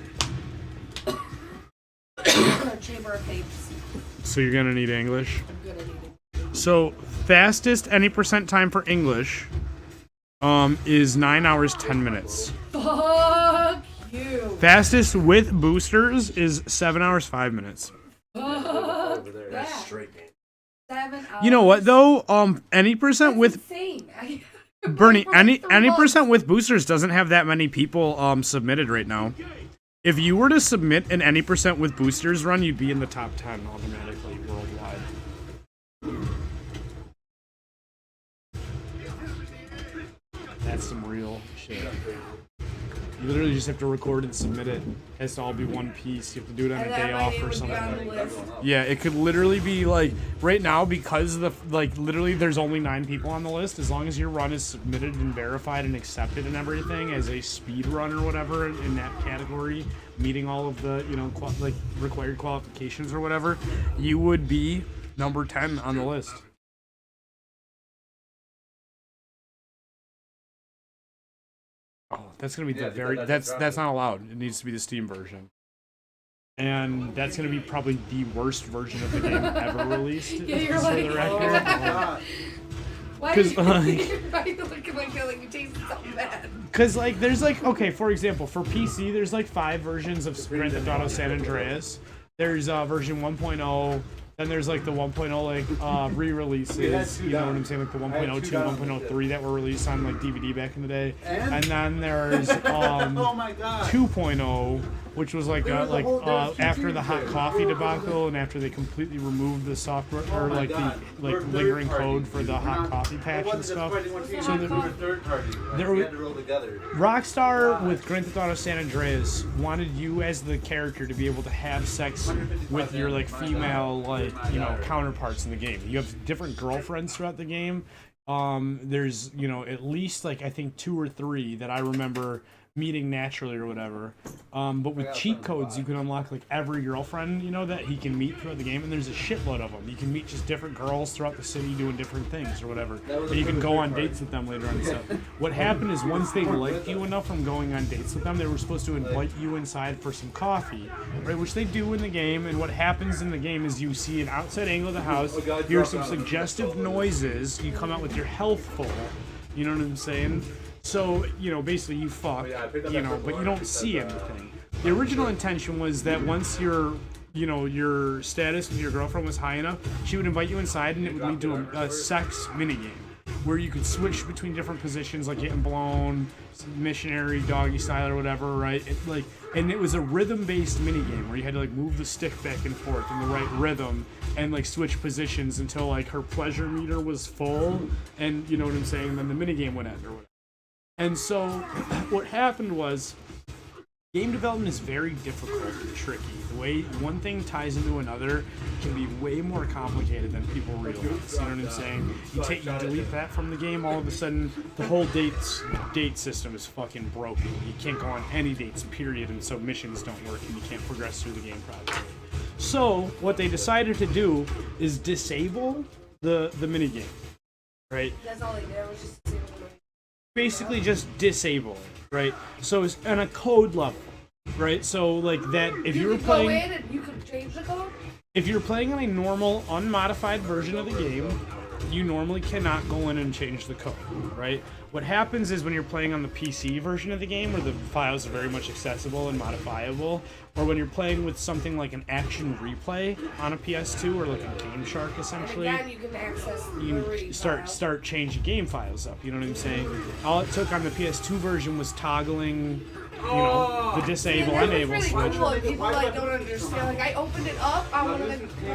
Chamber of Tapes. So you're gonna need English. I'm gonna need it. So fastest any percent time for English is 9 hours 10 minutes. Fuck you. Fastest with boosters is 7 hours 5 minutes. Fuck That's that. straight game. 7 hours. You know what though? Any percent That's with insane. Bernie, any percent with boosters doesn't have that many people submitted right now. If you were to submit an any percent with boosters run, you'd be in the top 10 automatically worldwide. That's some real shit. You literally just have to record and submit it. It has to all be one piece. You have to do it on a day off or something. Yeah, it could literally be like right now because literally there's only 9 people on the list. As long as your run is submitted and verified and accepted and everything as a speed run or whatever in that category, meeting all of the required qualifications or whatever, you would be number 10 on the list. Oh, that's gonna be that's not allowed. It needs to be the Steam version. And that's gonna be probably the worst version of the game ever released. Yeah, you're for like, the record. why are you looking like you tasted something bad? Cause there's okay, for example, for PC there's 5 versions of Grand Theft Auto San Andreas. There's version 1.0. Then there's the 1.0 re-releases, you know what I'm saying, the 1.02, 1.03 that were released on DVD back in the day. And then there's 2.0, which was after the hot coffee debacle and after they completely removed the software or the lingering code for the hot coffee patch and stuff. So Rockstar with Grand Theft Auto San Andreas wanted you as the character to be able to have sex with your female counterparts in the game. You have different girlfriends throughout the game. There's at least I think 2 or 3 that I remember meeting naturally or whatever. But with cheat codes, you can unlock like every girlfriend, you know, that he can meet throughout the game, and there's a shitload of them. You can meet just different girls throughout the city doing different things or whatever. And you can go on dates with them later on and stuff. What happened is once they liked you enough from going on dates with them, they were supposed to invite you inside for some coffee, right? Which they do in the game. And what happens in the game is you see an outside angle of the house, hear some suggestive noises, you come out with your health full. You know what I'm saying? So, you know, basically you fuck, you know, but you don't see anything. The original intention was that once your, you know, your status with your girlfriend was high enough, she would invite you inside and it would lead to a sex minigame where you could switch between different positions, like getting blown, missionary, doggy style or whatever, right? And it was a rhythm-based minigame where you had to like move the stick back and forth in the right rhythm and like switch positions until like her pleasure meter was full, and you know what I'm saying, and then the minigame would end or whatever. And so what happened was game development is very difficult and tricky. The way one thing ties into another can be way more complicated than people realize. You know what I'm saying? You delete that from the game, all of a sudden the whole date system is fucking broken. You can't go on any dates, period, and so missions don't work and you can't progress through the game properly. So what they decided to do is disable the minigame, right? That's all they did, was just disable the Basically just disable it, right? So it's on a code level, right? So like that, if you were playing, go in and you could change the code. if you're playing on a normal, unmodified version of the game, you normally cannot go in and change the code, right? What happens is when you're playing on the PC version of the game, where the files are very much accessible and modifiable, or when you're playing with something like an action replay on a PS2 or like a Game Shark, essentially, And again, you can access the you read start changing game files up. You know what I'm saying? All it took on the PS2 version was toggling, you know, the disable enable really switch. cool, and people like don't understand. Like I opened it up on one of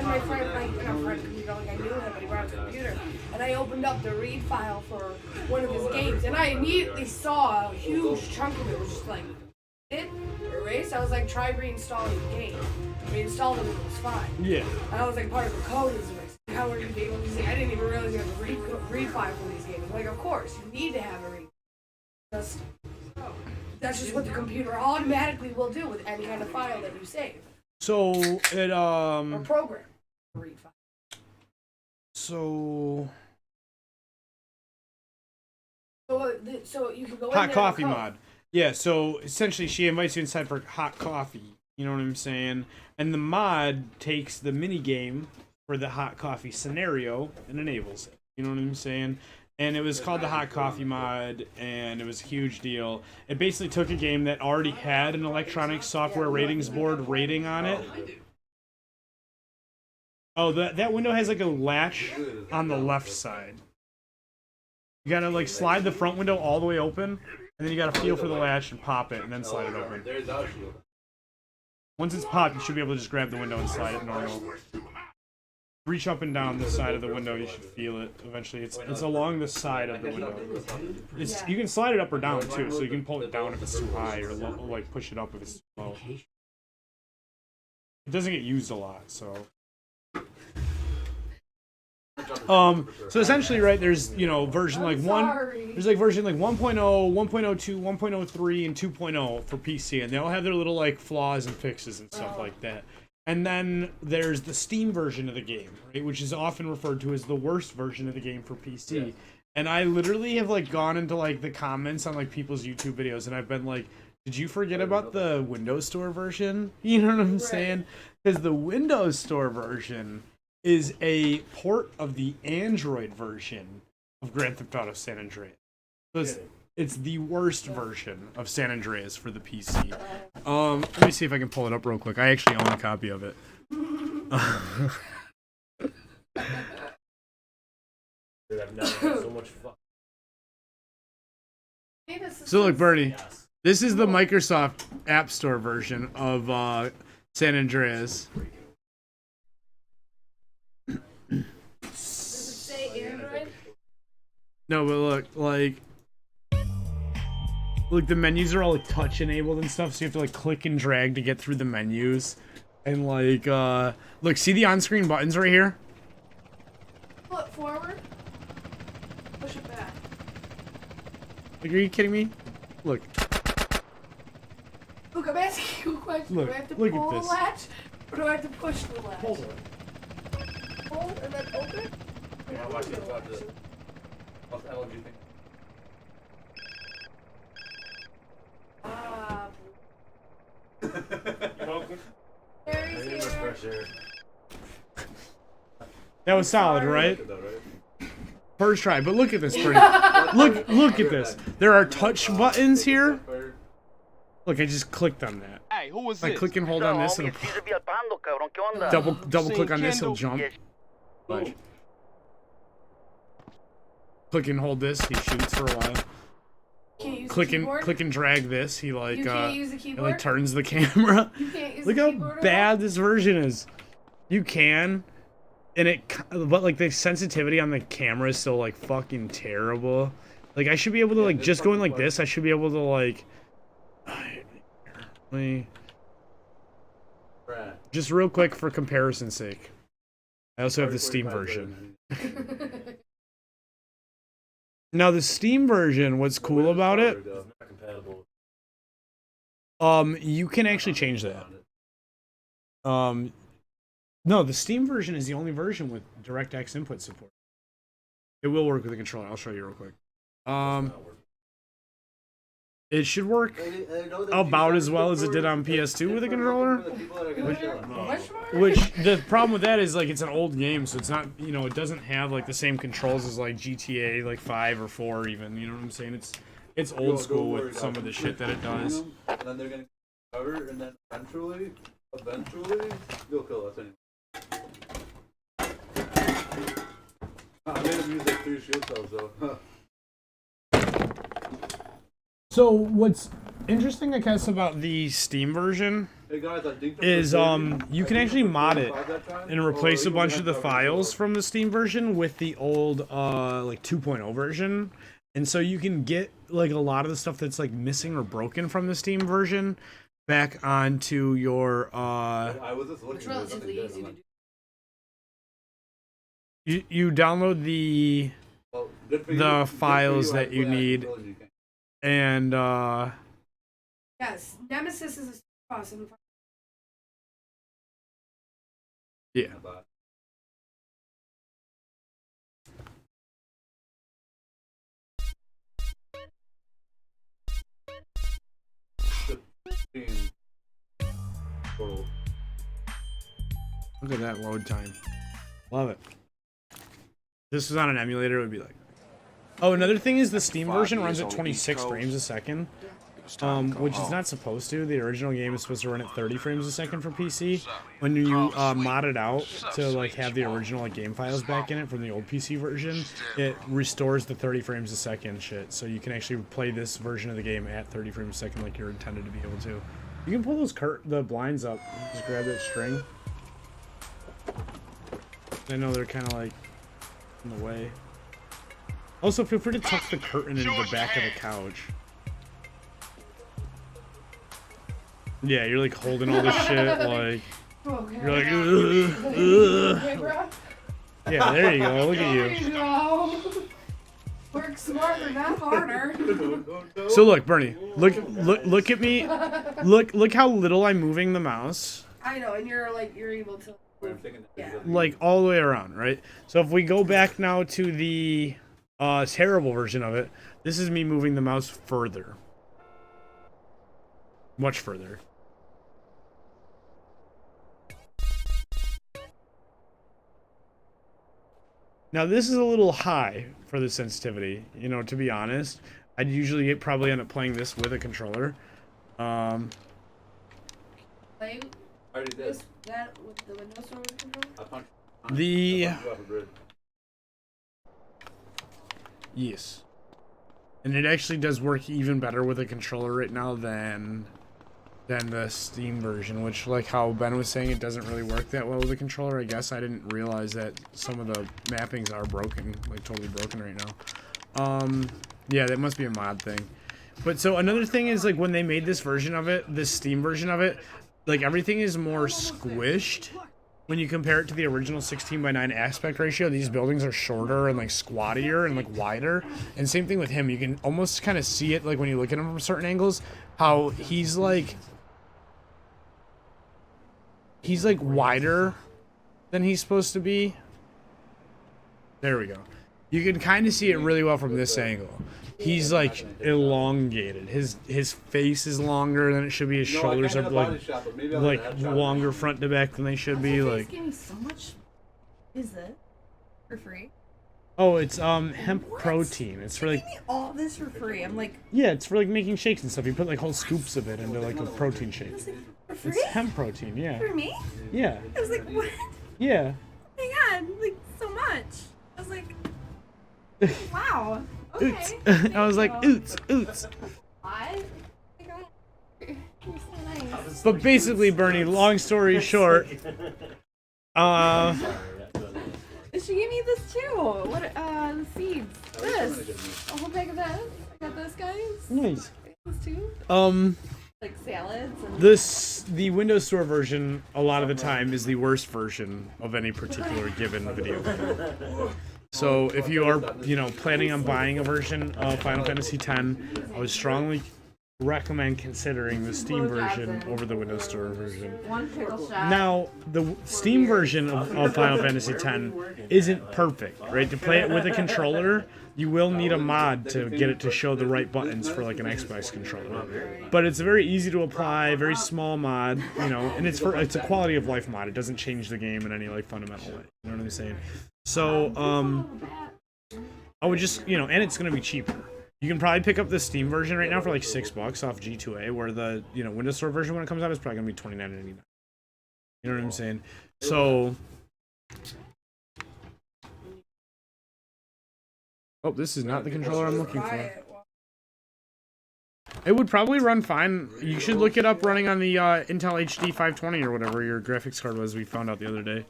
my friends, you know, like I knew him, but he brought his computer, and I opened up the read file for one of his games, and I immediately saw a huge chunk of it was just like erased. I was like, try reinstalling the game. Reinstalled it and it was fine. Yeah. And I was like, part of the code is erased. How are you gonna be able to see? I didn't even realize you have a read file for these games. Like, of course, you need to have a read. That's just what the computer automatically will do with any kind of file that you save. So it Or program. Read file. So you can go in hot there coffee and mod. Yeah, so essentially she invites you inside for hot coffee. You know what I'm saying? And the mod takes the mini game for the hot coffee scenario and enables it. You know what I'm saying? And it was called the hot coffee mod, and it was a huge deal. It basically took a game that already had an electronic software ratings board rating on it. Oh, that window has like a latch on the left side. You gotta like slide the front window all the way open, and then you gotta feel for the latch and pop it, and then slide it open. Once it's popped, you should be able to just grab the window and slide it normal. Reach up and down the side of the window, you should feel it eventually. It's along the side of the window. You can slide it up or down too, so you can pull it down if it's too high, or like push it up if it's too low. It doesn't get used a lot, so. So essentially, right, there's, you know, version like there's like version like 1.0, 1.02, 1.03, and 2.0 for PC, and they all have their little like flaws and fixes and stuff like that. And then there's the Steam version of the game, right, which is often referred to as the worst version of the game for PC. Yeah. And I literally have like gone into like the comments on like people's YouTube videos, and I've been like, did you forget about the Windows Store version? You know what I'm saying? Because the Windows Store version is a port of the Android version of Grand Theft Auto San Andreas. So it's the worst version of San Andreas for the PC. Let me see if I can pull it up real quick. I actually own a copy of it. I've never had so much fun. So look, Bernie, this is the Microsoft App Store version of San Andreas. Does it say Android? No, but look, look, the menus are all like touch enabled and stuff, so you have to like click and drag to get through the menus. And like, look, see the on-screen buttons right here? Pull it forward. Push it back. Like, are you kidding me? Look. Luke, I'm asking you a question. Look, do I have to look at pull the this. latch? Or do I have to push the latch? Hold it. Pull and then open? Yeah, watch it. Watch it. What's LG thing? Ah, You're welcome. Harry's here. Fresh air. That was solid, right? Is that right? First try, but look at this, Bernie. Look at this. There are touch buttons here. Look, I just clicked on that. Hey, who was I this? click and hold on this, and double click on this, he'll jump. Watch. Click and hold this, he shoots for a while. Can't use the Click keyboard? and drag this, he like You can't use the it keyboard? like turns the camera. You can't use Look the how keyboard at bad all? this version is. You can, but like the sensitivity on the camera is still like fucking terrible. Like I should be able to like just going like this. I should be able to like. Just real quick for comparison's sake. I also have the Steam version. Now the Steam version, what's cool about it? You can actually change that. No, the Steam version is the only version with DirectX input support. It will work with the controller. I'll show you real quick. It should work about as well as it did on PS2 with a controller. Which the problem with that is like it's an old game, so it's not, you know, it doesn't have like the same controls as like GTA like 5 or 4 even. You know what I'm saying? It's old school with some of the shit that it does. And then they're gonna cover, and then eventually, they'll kill us anyway. I made him use like 3 shield cells though. So what's interesting, I guess, about the Steam version Hey guys, I think is you can actually mod it and replace a bunch of the files from the Steam version with the old like 2.0 version, and so you can get like a lot of the stuff that's like missing or broken from the Steam version back onto your I was just looking It's for something relatively good. easy I'm to do. you download the well, good for you. the Good for files you, that you I need, told you can. and Yes, Nemesis is awesome. yeah. Look at that load time. Love it. If this was on an emulator, it would be like. Oh, another thing is the Steam version runs at 26 frames a second, which is not supposed to. The original game is supposed to run at 30 frames a second for PC. When you mod it out to like have the original like game files back in it from the old PC version, it restores the 30 frames a second shit. So you can actually play this version of the game at 30 frames a second like you're intended to be able to. You can pull those the blinds up. Just grab that string. I know they're kind of like in the way. Also, feel free to tuck the curtain into the back of the couch. Yeah, you're like holding all this shit, like Okay. you're like, ugh. Okay, bro. Yeah, there you go. Look at There you. you go. Work smarter, not harder. So look, Bernie, look at me. Look how little I'm moving the mouse. I know, and you're able to. Yeah. Like all the way around, right? So if we go back now to the terrible version of it, this is me moving the mouse further. Much further. Now this is a little high for the sensitivity, you know, to be honest. I'd usually probably end up playing this with a controller. Play I already did. this, that with the Windows Store controller? I punched. The I punched you off a grid. yes. And it actually does work even better with a controller right now than the Steam version, which, like how Ben was saying, it doesn't really work that well with a controller. I guess I didn't realize that some of the mappings are broken, like totally broken right now. Yeah, that must be a mod thing. But so another thing is, like, when they made this version of it, this Steam version of it, like everything is more squished. When you compare it to the original 16:9 aspect ratio, these buildings are shorter and like squattier and like wider. And same thing with him. You can almost kind of see it like when you look at him from certain angles, how he's like he's like wider than he's supposed to be. There we go. You can kind of see it really well from this angle. He's like elongated. His face is longer than it should be. His shoulders are like longer front to back than they should be. Like, gave me so much. Is it for free? oh, it's hemp protein. It's for like Give me all this for free. I'm like, yeah, it's for like making shakes and stuff. You put like whole scoops of it into like a protein shake. for free? It's hemp protein, yeah. For me? Yeah. I was like, what? Yeah. Oh my god, like so much. I was like, wow. Oots. Okay. I was like, oots, oots. I got. You're so nice. But basically, Bernie, long story short, She gave me this too. What? The seeds. This. A whole bag of this. I got those guys. nice. Those two. Like salads and. The Windows Store version, a lot of the time, is the worst version of any particular given video game. So if you are, planning on buying a version of Final Fantasy X, I would strongly recommend considering the Steam version over the Windows Store version. One pickle shot. Now, the Steam version of Final Fantasy X isn't perfect, right? To play it with a controller, you will need a mod to get it to show the right buttons for like an Xbox controller. But it's very easy to apply, very small mod, and it's a quality of life mod. It doesn't change the game in any like fundamental way. You know what I'm saying? So, I would just, and it's gonna be cheaper. You can probably pick up the Steam version right now for like $6 off G2A, where the Windows Store version when it comes out is probably gonna be $29.99. You know what I'm saying? So, oh, this is not the controller I'm looking for. It would probably run fine. You should look it up running on the Intel HD 520 or whatever your graphics card was. We found out the other day.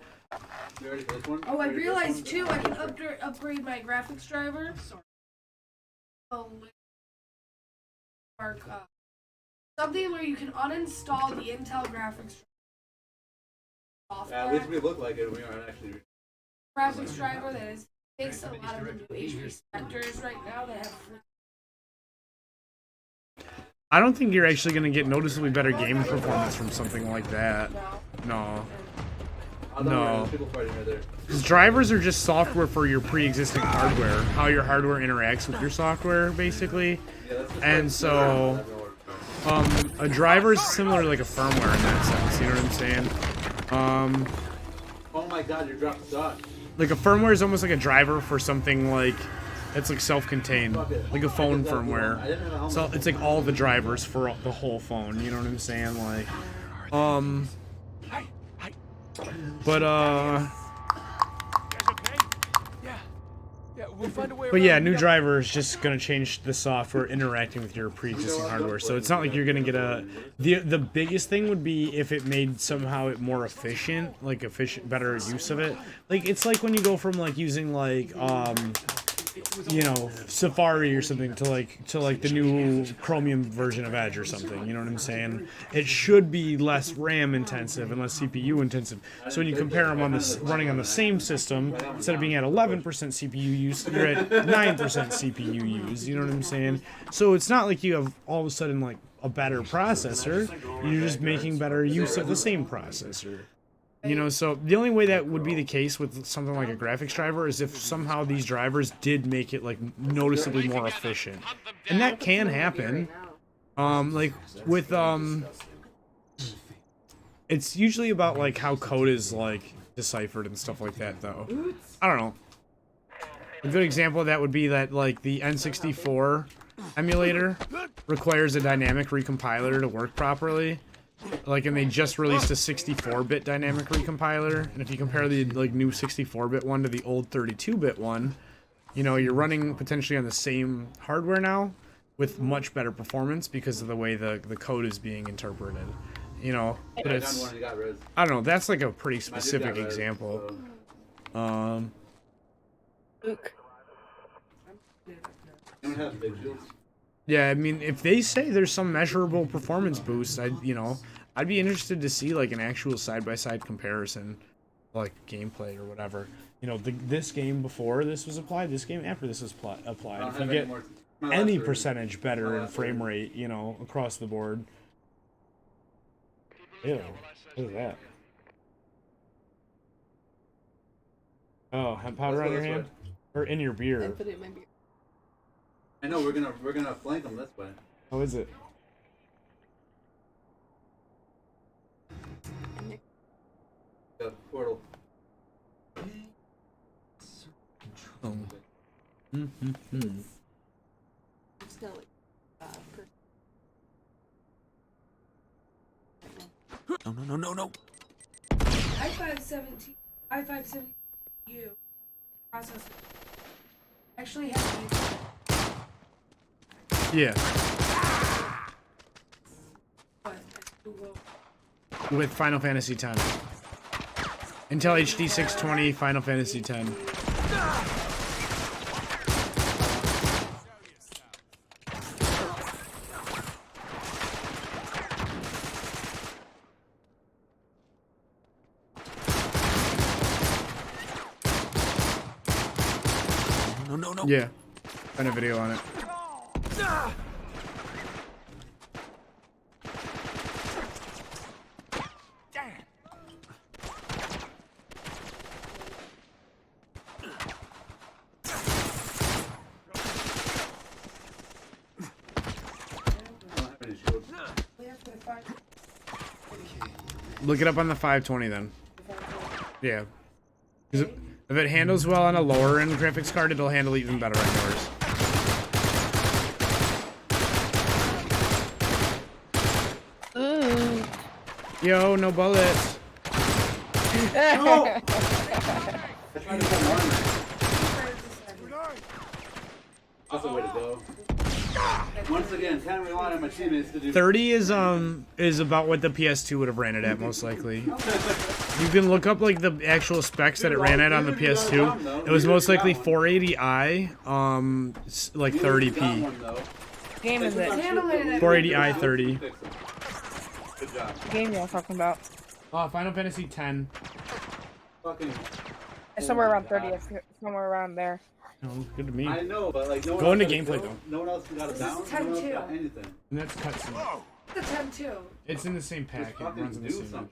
Oh, I realized too. I can upgrade my graphics driver. Something where you can uninstall the Intel graphics software. At least we look like it. We aren't actually. Graphics driver that takes a lot of the new HP Spectres right now that have. I don't think you're actually going to get noticeably better game performance from something like that. No. No. Because drivers are just software for your pre-existing hardware, how your hardware interacts with your software, basically. And so, a driver is similar to like a firmware in that sense, you know what I'm saying? Oh my god, you dropped the dot. Like a firmware is almost like a driver for something like, it's like self-contained, like a phone firmware. So it's like all the drivers for the whole phone, you know what I'm saying? Like, but yeah, new driver is just gonna change the software interacting with your pre-existing hardware. So it's not like you're gonna get the biggest thing would be if it made somehow it more efficient, like better use of it. Like it's like when you go from like using like Safari or something to like the new Chromium version of Edge or something, you know what I'm saying? It should be less RAM intensive and less CPU intensive. So when you compare them running on the same system, instead of being at 11% CPU use, you're at 9% CPU use, you know what I'm saying? So it's not like you have all of a sudden like a better processor, you're just making better use of the same processor. So the only way that would be the case with something like a graphics driver is if somehow these drivers did make it like noticeably more efficient. And that can happen. Like with it's usually about like how code is like deciphered and stuff like that though. I don't know. A good example of that would be that like the N64 emulator requires a dynamic recompiler to work properly. Like, and they just released a 64-bit dynamic recompiler, and if you compare the like new 64-bit one to the old 32-bit one, you're running potentially on the same hardware now with much better performance because of the way the code is being interpreted. But it's, I don't know, that's like a pretty specific example. Luke. Yeah, I mean, if they say there's some measurable performance boost, I'd be interested to see like an actual side-by-side comparison, like gameplay or whatever. This game before this was applied, this game after this was applied. If you get any percentage better in frame rate, across the board. Ew, what is that? Oh, hemp powder on your hand? Or in your I beer? put it in my beer. I know we're gonna flank them this way. How is it? The portal. Oh. It's not like, No. I-570 U processor actually has Yeah. but Google. With Final Fantasy X. Intel HD 620, Final Fantasy X. No. Yeah. Done a video on it. Look it up on the 520 then. Yeah. 'Cause if it handles well on a lower end graphics card, it'll handle even better on yours. Ooh. Yo, no bullets. No! That's the way to go. Once again, can't rely on my teammates to do. 30 is about what the PS2 would have ran it at, most likely. You can look up like the actual specs that it ran at on the PS2. It was most likely 480i, like 30p. Game is it? 480i 30. Good job. Game y'all talking about? Oh, Final Fantasy X. Fucking. It's somewhere around 30. Somewhere around there. Oh, good to me. I know, but like no one Go else into got a gameplay kill. though. No one else got a down. This is No one else 10-2. got anything. And that's cutscene. The 10-2. It's in the same pack. Just It fucking runs in the do same. something.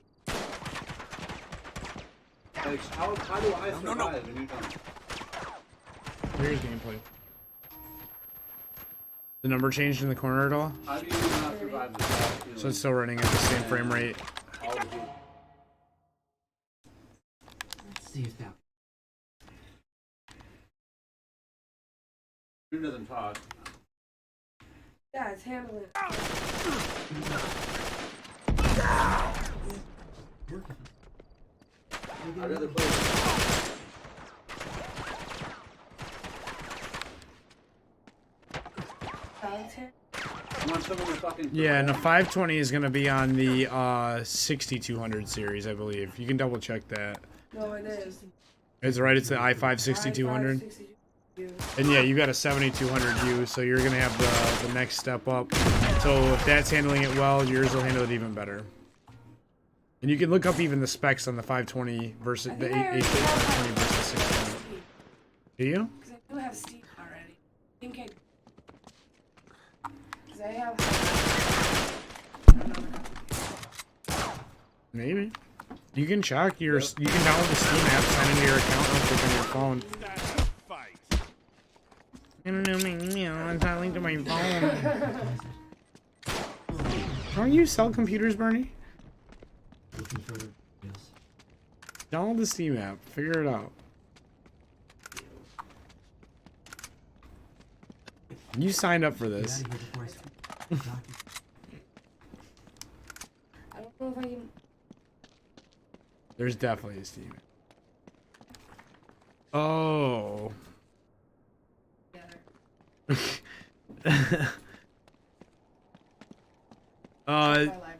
Like how do I survive when you don't? Here's gameplay. The number changed in the corner at all? How do you not survive this? So it's still running at the same frame rate. All of you. Let's see if that. Who doesn't talk? Yeah, it's handling it. I'd rather play. I want someone to fucking. Yeah, and the 520 is going to be on the 6200 series, I believe. You can double check that. No, it is. It's right, it's the i5 6200. And yeah, you got a 7200U, so you're going to have the next step up. So if that's handling it well, yours will handle it even better. And you can look up even the specs on the 520 versus the 520 versus 620. Do you? Because I do have Steam already. I think because I have. Maybe. You can check your. You can download the Steam app, sign into your account, and click on your phone. I'm not linked to my phone. Don't you sell computers, Bernie? Download the Steam app. Figure it out. You signed up for this. I don't know if I can. There's definitely a Steam app. Oh.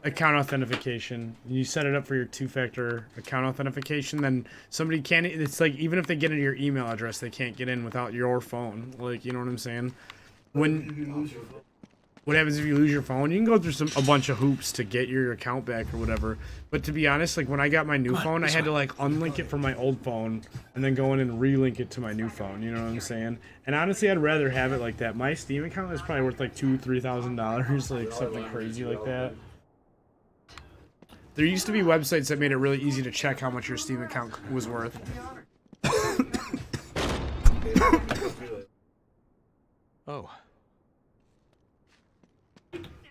Account authentication. You set it up for your two-factor account authentication, then somebody can't. It's like even if they get into your email address, they can't get in without your phone. Like, you know what I'm saying? What happens if you lose your phone? You can go through a bunch of hoops to get your account back or whatever. But to be honest, like when I got my new phone, I had to like unlink it from my old phone and then go in and relink it to my new phone. You know what I'm saying? And honestly, I'd rather have it like that. My Steam account is probably worth like $2,000-3,000, like something crazy like that. There used to be websites that made it really easy to check how much your Steam account was worth. Oh.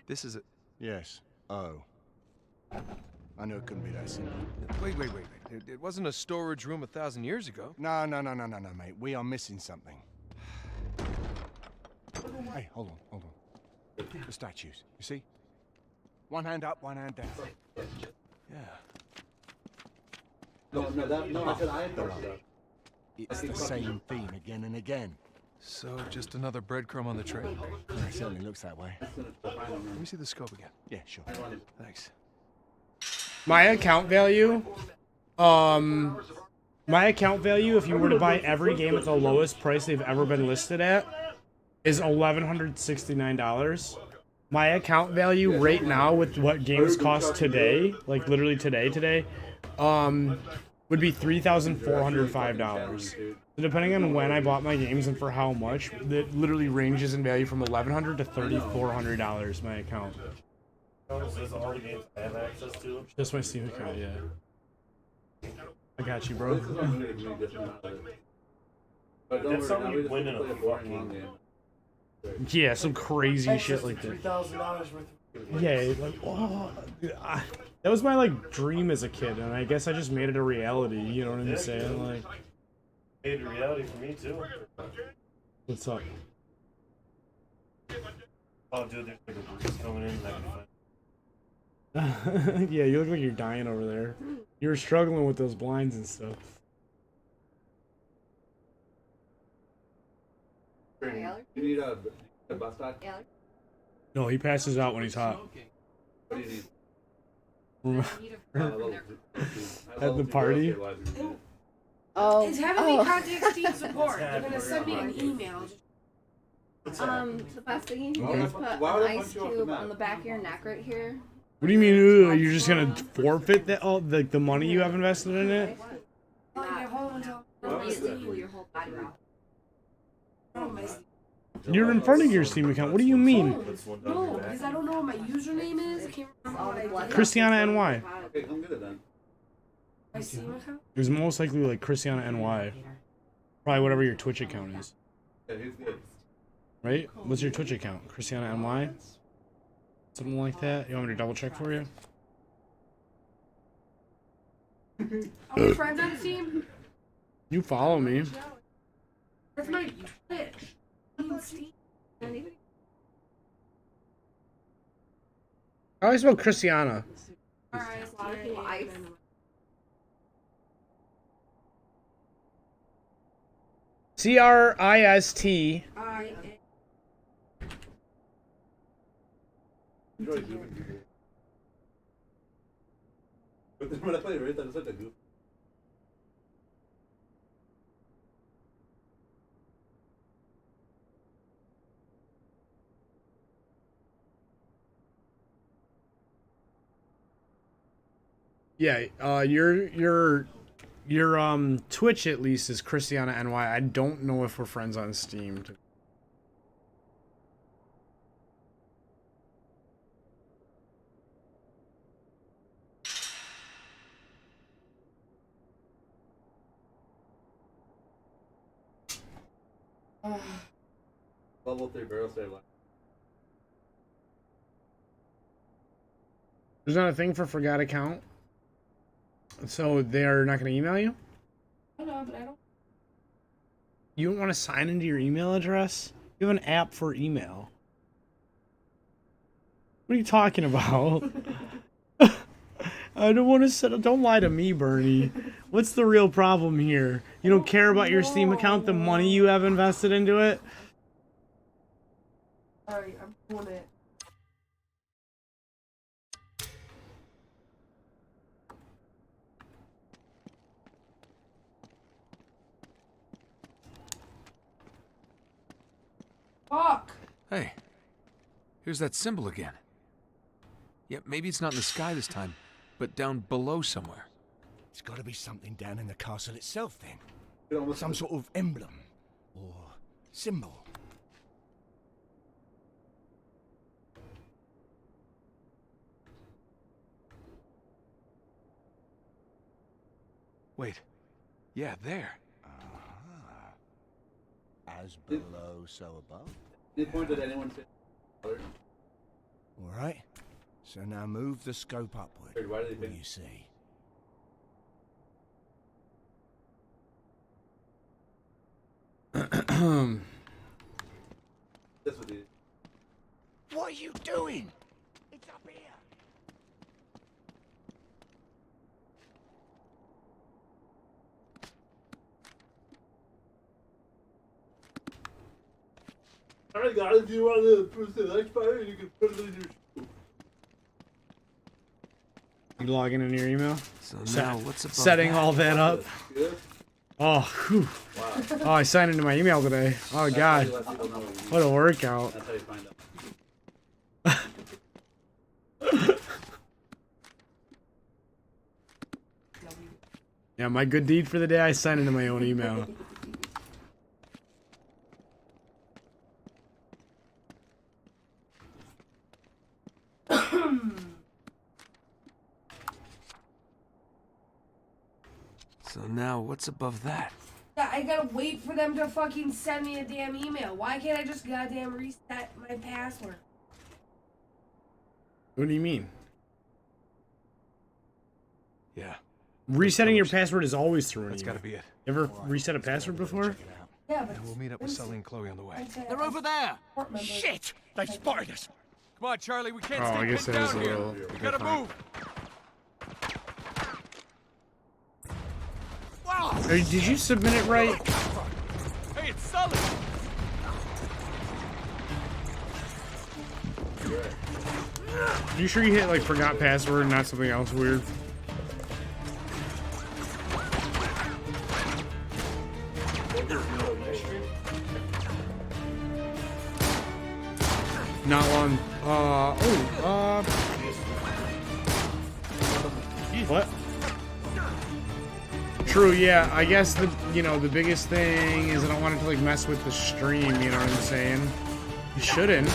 This is a... Yes. Oh. I knew it couldn't be that simple. Wait. It wasn't a storage room 1,000 years ago. No, mate. We are missing something. Hey, hold on. The statues, you see? One hand up, one hand down. Yeah. No, I said I had thought that. It's the same theme again and again. So, just another breadcrumb on the trail. Yeah, it certainly looks that way. Let me see the scope again. Yeah, sure. Thanks. My account value, if you were to buy every game at the lowest price they've ever been listed at, is $1,169. My account value right now with what games cost today, like literally today, would be $3,405. So depending on when I bought my games and for how much, it literally ranges in value from $1,100 to $3,400. My account. Is this all the games I have access to? Just my Steam account, yeah. I got you, bro. That's something you win in a fucking game. Yeah, some crazy shit like that. $3,000 worth. Yeah, like, oh, that was my like dream as a kid, and I guess I just made it a reality. You know what I'm saying? Like, Made it a reality for me too. what's up? Oh, dude, there's like a breeze coming in. And I can find... Yeah, you look like you're dying over there. You were struggling with those blinds and stuff. You need a bus stop? No, he passes out when he's hot. What do you need? At the party? Oh. It's having me contact Steam support. They're gonna send me an email. The best thing you can do is put an ice cube on the back of your neck right here. What do you mean? You're just gonna forfeit that all the money you have invested in it? Your whole body out. You're in front of your Steam account. What do you mean? No, because I don't know what my username is. I can't remember what I did. Christiana NY. Okay, come get it then. My Steam account? It was most likely like Christiana NY. Probably whatever your Twitch account is. Yeah, he's good. Right? What's your Twitch account? Christiana NY? Something like that? You want me to double check for you? Are we friends on Steam? You follow me. That's my Twitch. Steam. I always spell Christiana. Alright, A lot of people ice. CRIST. When I play Wraith, I'm such a goof. Yeah, your Twitch at least is Christiana NY. I don't know if we're friends on Steam. Level 3 barrel save line. There's not a thing for forgot account. So they're not going to email you? I know, but I don't. You don't want to sign into your email address? You have an app for email. What are you talking about? I don't want to set. Don't lie to me, Bernie. What's the real problem here? You don't care about your Steam account, the money you have invested into it? Alright, I'm doing it. Fuck! Hey, here's that symbol again. Yeah, maybe it's not in the sky this time, but down below somewhere. It's got to be something down in the castle itself, then. Some sort of emblem or symbol. Wait. Yeah, there. As below, so above. Any point that anyone said. All right. So now move the scope upward. Wait, why do they What think? do you see? This would be. What are you doing? It's up here. Alright guys, if you want to push the next fire, you can put it in your shoe. You logging into your email? So now, what's above setting that? all that up. Yeah? Oh, whew. Wow. Oh, I signed into my email today. Oh god, That's how you let people know what you what a workout. That's how you find out. Yeah, my good deed for the day, I signed into my own email. So now, what's above that? Yeah, I gotta wait for them to fucking send me a damn email. Why can't I just goddamn reset my password? What do you mean? Yeah, Resetting your password is always through an that's email. gotta be it. Ever reset a password before? Yeah, but And we'll meet up with Sully and Chloe on the way. They're over there. Shit! They spotted us. Come on, Charlie, we can't Oh, I stay guess pinned that is down a here. little. We gotta different. move. Did you submit it right? Hey, it's Sully. You sure you hit like forgot password and not something else weird? Not long. What? True, yeah. I guess the biggest thing is I don't want it to like mess with the stream, you know what I'm saying? You shouldn't.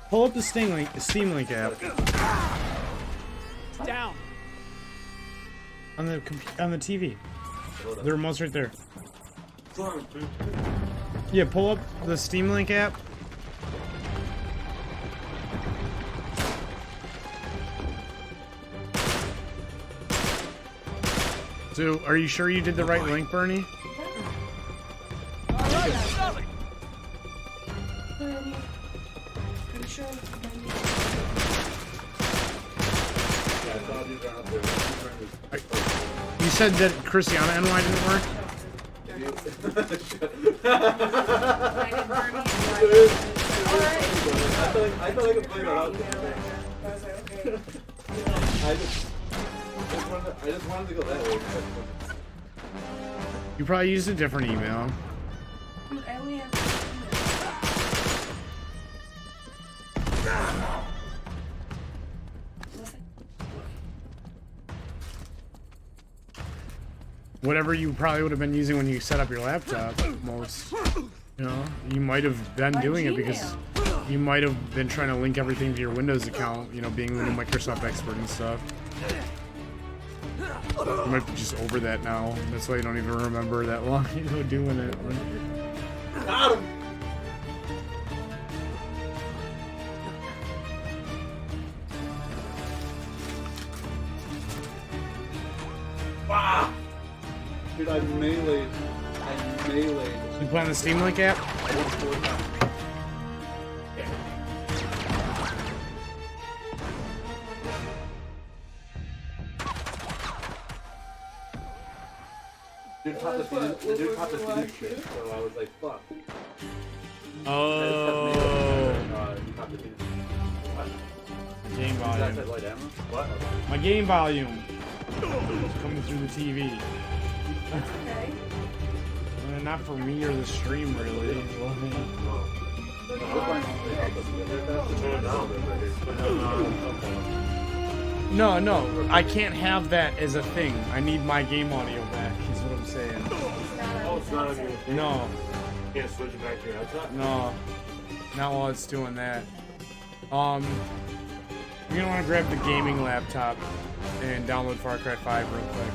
Pull up the Steam Link app. Down. On the TV. The remote's right there. Yeah, pull up the Steam Link app. So, are you sure you did the right link, Bernie? You said that Christiana NY didn't work? I feel like I'm playing that out. I just wanted to go that way. You probably used a different email. I only have Whatever you probably would have been using when you set up your laptop, most. You know, you might have been doing it because you might have been trying to link everything to your Windows account, you know, being the Microsoft expert and stuff. You might be just over that now. That's why you don't even remember that long ago doing it. Got him! Wow! Dude, I meleeed. You play on the Steam Link app? Dude popped the finish shit, so I was like, fuck. Oh. He popped the finish. What? Game That volume. said light ammo? What? My game volume. Coming through the TV. okay. Not for me or the stream, really. No, I can't have that as a thing. I need my game audio back, is what I'm saying. Oh, it's not on your... No, You can't switch it back to your headset? no. Not while it's doing that. You're gonna want to grab the gaming laptop and download Far Cry 5 real quick.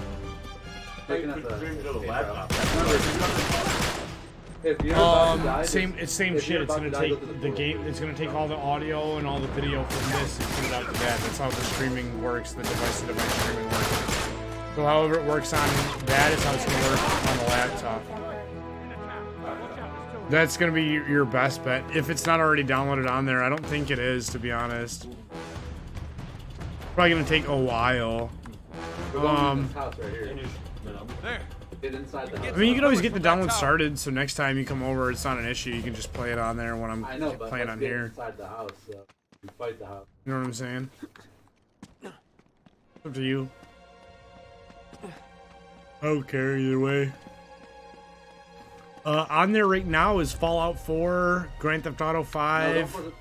Same shit. It's gonna take the game. It's gonna take all the audio and all the video from this and put it out to that. That's how the streaming works. The device-to-device streaming works. So however it works on that is how it's gonna work on the laptop. That's gonna be your best bet if it's not already downloaded on there. I don't think it is, to be honest. Probably gonna take a while. I mean, you can always get the download started, so next time you come over, it's not an issue. You can just play it on there when I'm playing on here. Inside the house, so you fight the house. You know what I'm saying? Up to you. I don't care either way. On there right now is Fallout 4, Grand Theft Auto 5.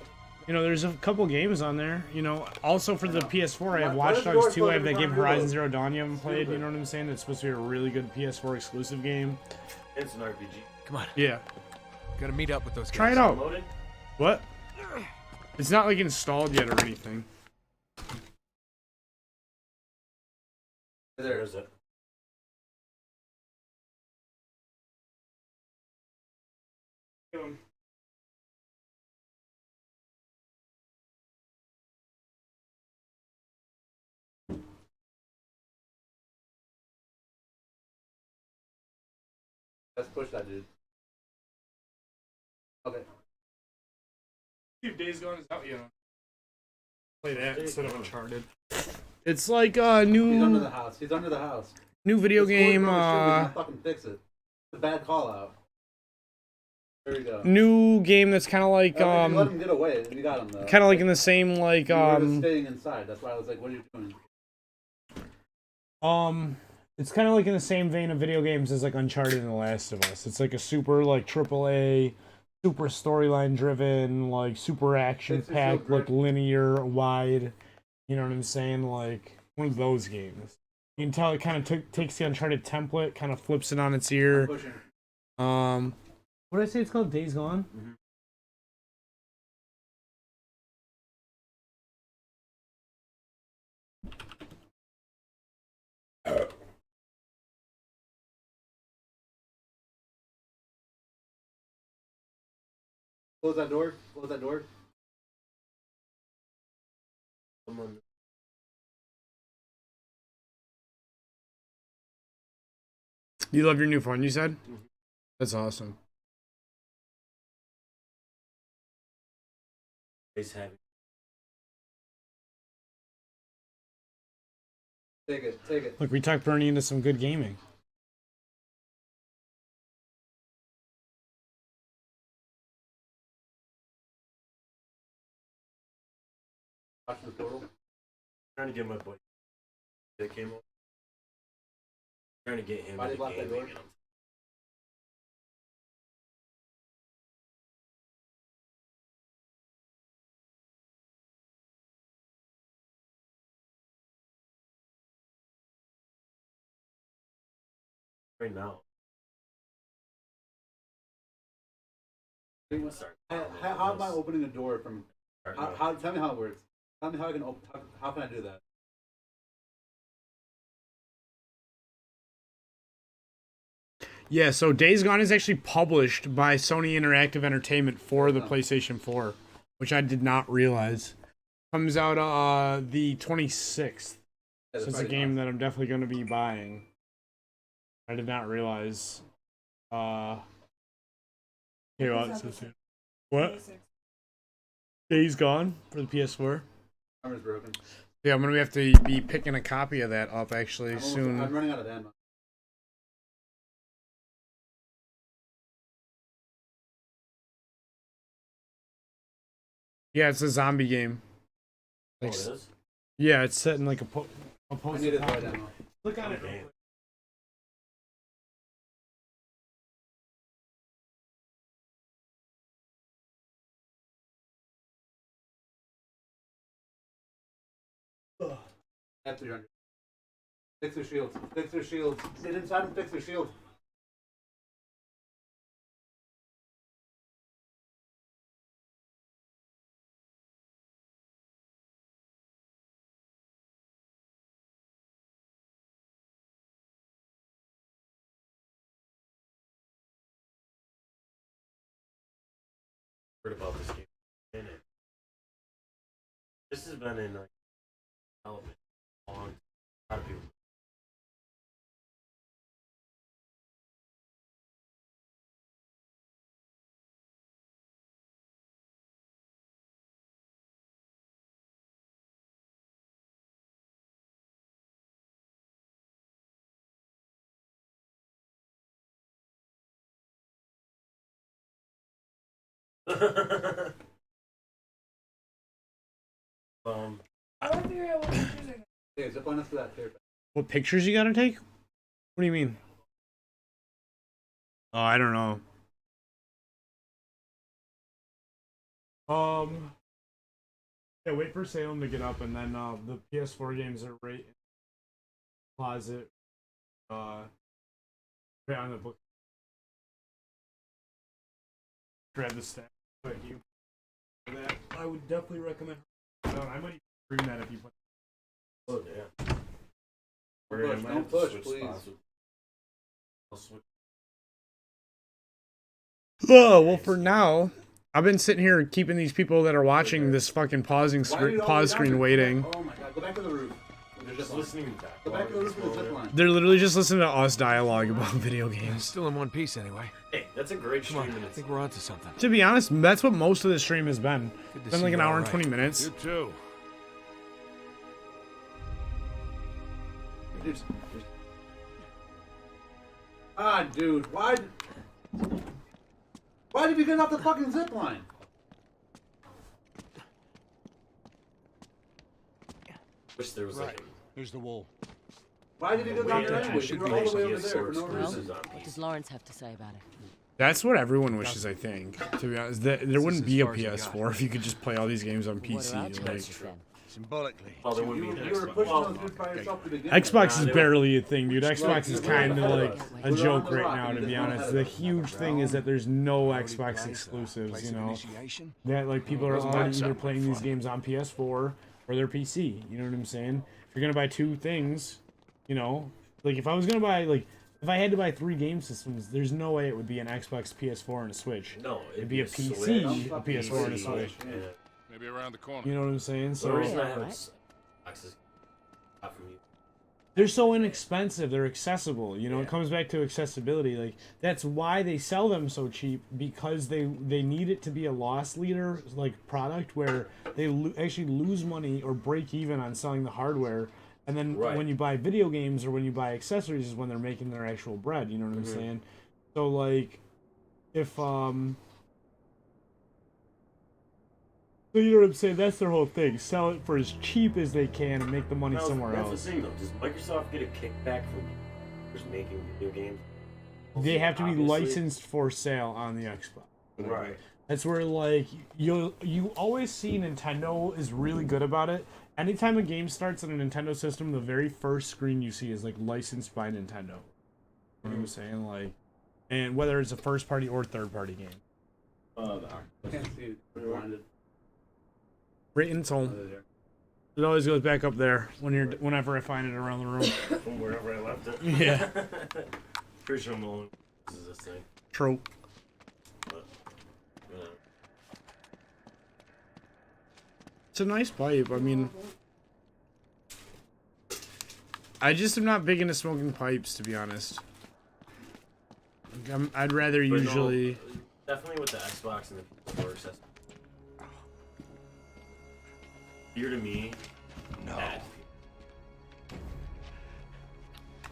You know, there's a couple games on there. You know, also for the PS4, I have Watch Dogs 2. I have that game Horizon Zero Dawn you haven't played. You know what I'm saying? It's supposed to be a really good PS4 exclusive game. It's an RPG. Come on. Yeah. Gotta meet up with those guys. Try it out. What? It's not like installed yet or anything. There is it. Let's push that dude. Okay. See if Days Gone is out yet. Play that instead of Uncharted. It's like a new. He's under the house. He's under the house. New video game. Fucking fix it. It's a bad call out. There we go. New game that's kind of like you let him get away. You got him though. Kind of like in the same like You were just staying inside. That's why I was like, "What are you doing?" It's kind of like in the same vein of video games as like Uncharted and The Last of Us. It's like a super like AAA, super storyline driven, like super action packed, like linear, wide. You know what I'm saying? Like one of those games. You can tell it kind of takes the Uncharted template, kind of flips it on its ear. What did I say? It's called Days Gone. Mm-hmm. Close that door. Close that door. Someone. You love your new phone, you said? Mm-hmm. That's awesome. Face heavy. Take it. Take it. Look, we talked Bernie into some good gaming. Watch the portal. Trying to get my boy. That came over. Trying to get him. Why did you lock that door? Right now. How am I opening a door from? How? Tell me how it works. Tell me how I can open. How can I do that? Yeah, so Days Gone is actually published by Sony Interactive Entertainment for the PlayStation 4, which I did not realize. Comes out the 26th. So it's a game that I'm definitely going to be buying. I did not realize. Here, what? Days Gone for the PS4. Armor's broken. Yeah, I'm gonna have to be picking a copy of that up actually soon. I'm running out of ammo. Yeah, it's a zombie game. Like, it is? Yeah, it's set in like a I needed light ammo. Look on it. Okay. At 300. Fix their shields. Fix their shields. Sit inside and fix their shields. heard about this game. In it. This has been in like development for a long time. A lot of people. I want to figure out what pictures I got. Hey, zip line us to that too. What pictures you gotta take? What do you mean? Oh, I don't know. Yeah, wait for Salem to get up, and then the PS4 games are right in the closet. Right on the book. Grab the stack. Thank you. For that, I would definitely recommend. I might even stream that if you put. Oh yeah. Don't push, please. I'll switch. Oh, well, for now, I've been sitting here keeping these people that are watching this fucking pause screen waiting. Oh my god, go back to the roof. They're just listening back. Go back to the roof of the zip line. They're literally just listening to us dialogue about video games. Still in one piece anyway. Hey, that's a great Come stream. on, I think we're onto something. To be honest, that's what most of the stream has been. Good to It's been see like an you hour and all 20 right. minutes. You too. Ah, dude, why did you get off the fucking zip line? Wish there was like. There's the wall. Why did you go down there anyway? should You were be all the way able over to there for get no source reason. What does Lawrence have to say about it? That's what everyone wishes, I think. To be honest, there wouldn't be a as far as I got. PS4 if you could just play all these games on What are our PC. Like, choices then? Symbolically. Well, there wouldn't You be an were Xbox. pushing Well, those dudes by yourself to begin Xbox is they barely a thing, dude. Xbox is Look, kind of look, like look, a look, joke look, right look, now, to look, be look, honest. look, The look, huge thing is that there's no Xbox exclusives, you know. That like people are already either playing these games on PS4 or their PC. You know what I'm saying? If you're gonna buy two things, you know, like if I was gonna buy like. If I had to buy 3 game systems, there's no way it would be an Xbox, PS4, and a Switch. No, It'd be a PC, Switch, a PS4, and a Switch. Yeah. Maybe around the corner. You know what I'm saying? The So reason I have right. Xbox is not from you. they're so inexpensive. They're accessible. You know, Yeah. it comes back to accessibility. Like that's why they sell them so cheap, because they need it to be a loss leader like product where they actually lose money or break even on selling the hardware. And then Right. when you buy video games or when you buy accessories is when they're making their actual bread. You know what I'm saying? So like, if so you know what I'm saying? That's their whole thing. Sell it for as cheap as they can and make the money somewhere That's else. the thing, though. Does Microsoft get a kickback from just making video games? They have to be Obviously. licensed for sale on the Xbox. Right. That's where like you always see Nintendo is really good about it. Anytime a game starts on a Nintendo system, the very first screen you see is like licensed by Nintendo. You know what I'm saying? Like, and whether it's a first party or third party game. I can't see it. We're blinded. Right in its home. It always goes back up there whenever I find it around the room. From wherever I left it. Yeah. Pretty sure I'm the only one who uses this thing. True. But, you know. It's a nice pipe. I mean, I just am not big into smoking pipes, to be honest. I'd rather But no, usually. definitely with the Xbox and the PS4 accessories. Beer to me. No. Bad.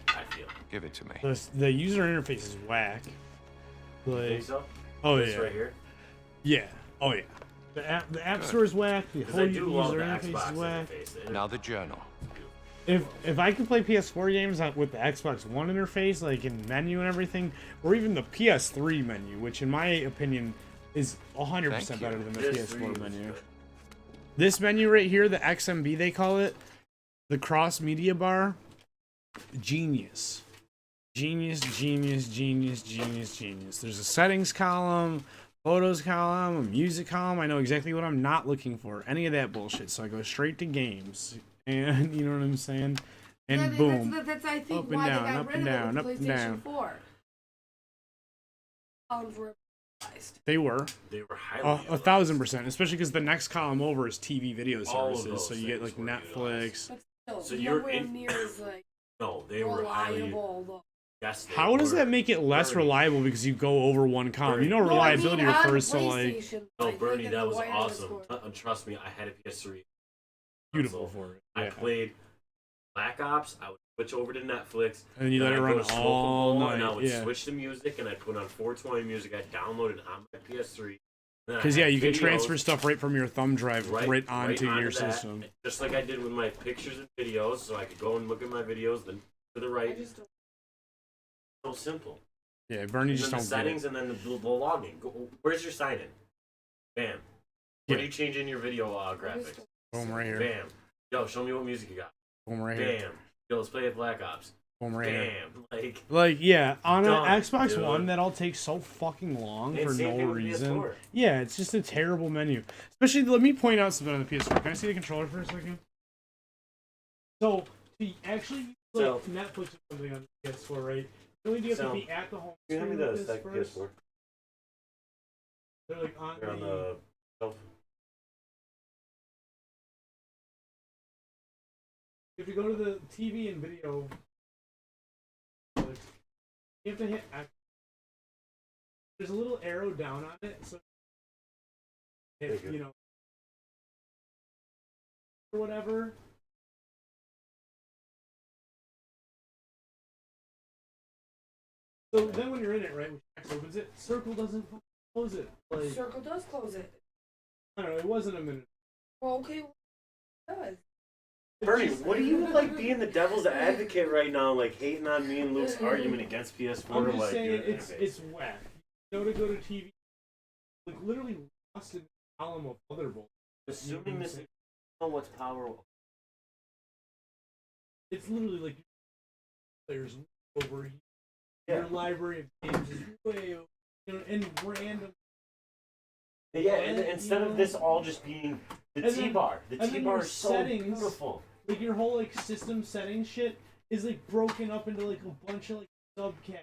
I feel. Give it to me. The user interface is whack. You Like, think so? oh This yeah, right here. yeah, oh yeah. The app store is whack. The Because whole I user do love the interface Xbox is whack. interface. Now the journal. If I could play PS4 games with the Xbox One interface, like in menu and everything, or even the PS3 menu, which in my opinion is 100% Thank better you. than the PS3 PS4 was menu. good. This menu right here, the XMB they call it, the cross media bar, genius. Genius, genius, genius, genius, genius. There's a settings column, photos column, a music column. I know exactly what I'm not looking for. Any of that bullshit. So I go straight to games. And you know what I'm saying? And Yeah, boom. That's I think Up and why down, they got up rid and of down, it up with and PlayStation down. 4. utilized. They were. They were highly 1,000%, especially because the next column over is TV video All of services, those so you get like things were Netflix. But still, So you're nowhere in- near as like No, they were highly. reliable. Though. Yes, they How does were. that make it less Bernie. reliable because you go over one column? You know, No, I mean, reliability on refers to like PlayStation, No, like, Bernie, in that the was wireless awesome. store. Trust me, I had a PS3. beautiful console. for it. I Yeah. played Black Ops. I would switch over to Netflix. And then you let I'd it go run to Smoke all Bowl, night. And I would Yeah. switch the music, and I'd put on 420 music. I downloaded on my PS3. Because yeah, you can transfer stuff right from your thumb drive right onto your that, system. Just like I did with my pictures and videos, so I could go and look at my videos. Then to the right. So simple. Yeah, Bernie And just then don't the get settings it. and then the login. Where's your sign in? Bam. Where do you change in your video graphics? Boom, right here. Bam. Yo, show me what music you got. Boom, right Bam. here. Yo, let's play Black Ops. Boom, right here. Bam. Like, yeah, on an Done, Xbox dude. One, that all takes so fucking long And for same no thing with reason. PS4. Yeah, it's just a terrible menu. Especially, let me point out something on the PS4. Can I see the controller for a second? So, to actually use like, Netflix or something on the PS4, right? You only do have to be at the home Can you hand screen me the with this second first. PS4? They're like on They're on the shelf. If you go to the TV and video, you have to hit X. There's a little arrow down on it, so if you know or whatever. So then when you're in it, right, when X opens it, circle doesn't close it. Like, Circle does close it. I don't know, it wasn't a minute. Well, okay, it does. Bernie, what do you like being the devil's advocate right now, like hating on me and Luke's argument against PS4? I'm just like, saying your it's interface? whack. You know, to go to TV, like literally lost in a column of Thunderbolt. Assuming this, know what's power. It's literally like players over here. Yeah. Your library of games is way over, you know, and random. Yeah, and instead of this all just being the And then- T-bar. The and then T-bar your is so settings- beautiful. Like your whole like system settings shit is like broken up into like a bunch of like subcat.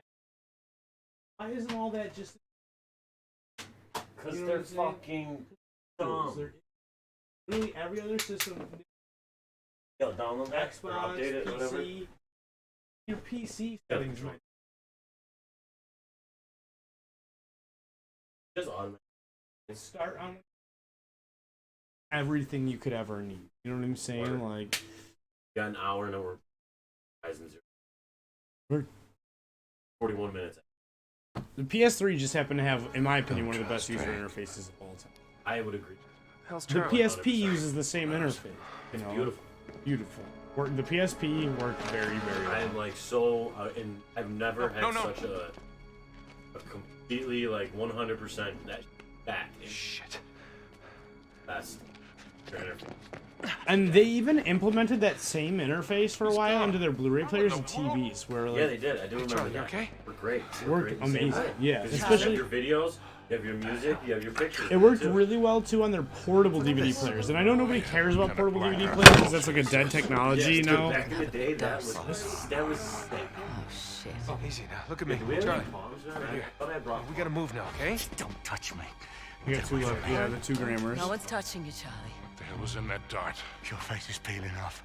Why isn't all that just? Because You know they're what I'm saying? fucking dumb. They're- Literally every other system, Yo, download that or Xbox, update it, whatever. PC, your PC settings might. Just automatic. Start on everything you could ever need. You know what I'm saying? Like, Got an hour and we're Ryzen 0. We're- 41 minutes. the PS3 just happened to have, in my opinion, one of the best user interfaces of all time. I would agree. The PSP uses the same interface. You know, beautiful. Beautiful. The PSP worked very, very well. I'm like so, and I've never had such a completely like 100% that is shit. Best interface. And they even implemented that same interface for a while into their Blu-ray players and TVs, where like Yeah, they did. I do remember Charlie, that. okay? We're great. Worked amazing. Yeah, Because especially you have your videos, you have your music, you have your pictures. it worked too. really well too on their portable DVD players. And I know nobody cares about portable DVD players because that's like a dead technology Yes, dude, now. back in the day, that was sick. Oh, easy now. Look at me. Do we have Charlie. any bombs, man? Right here. I thought I brought. We gotta move now, okay? Don't touch me. You got two left. Yeah, the 2 grammars. No one's touching you, Charlie. What the hell was in that dart? Your face is peeling off.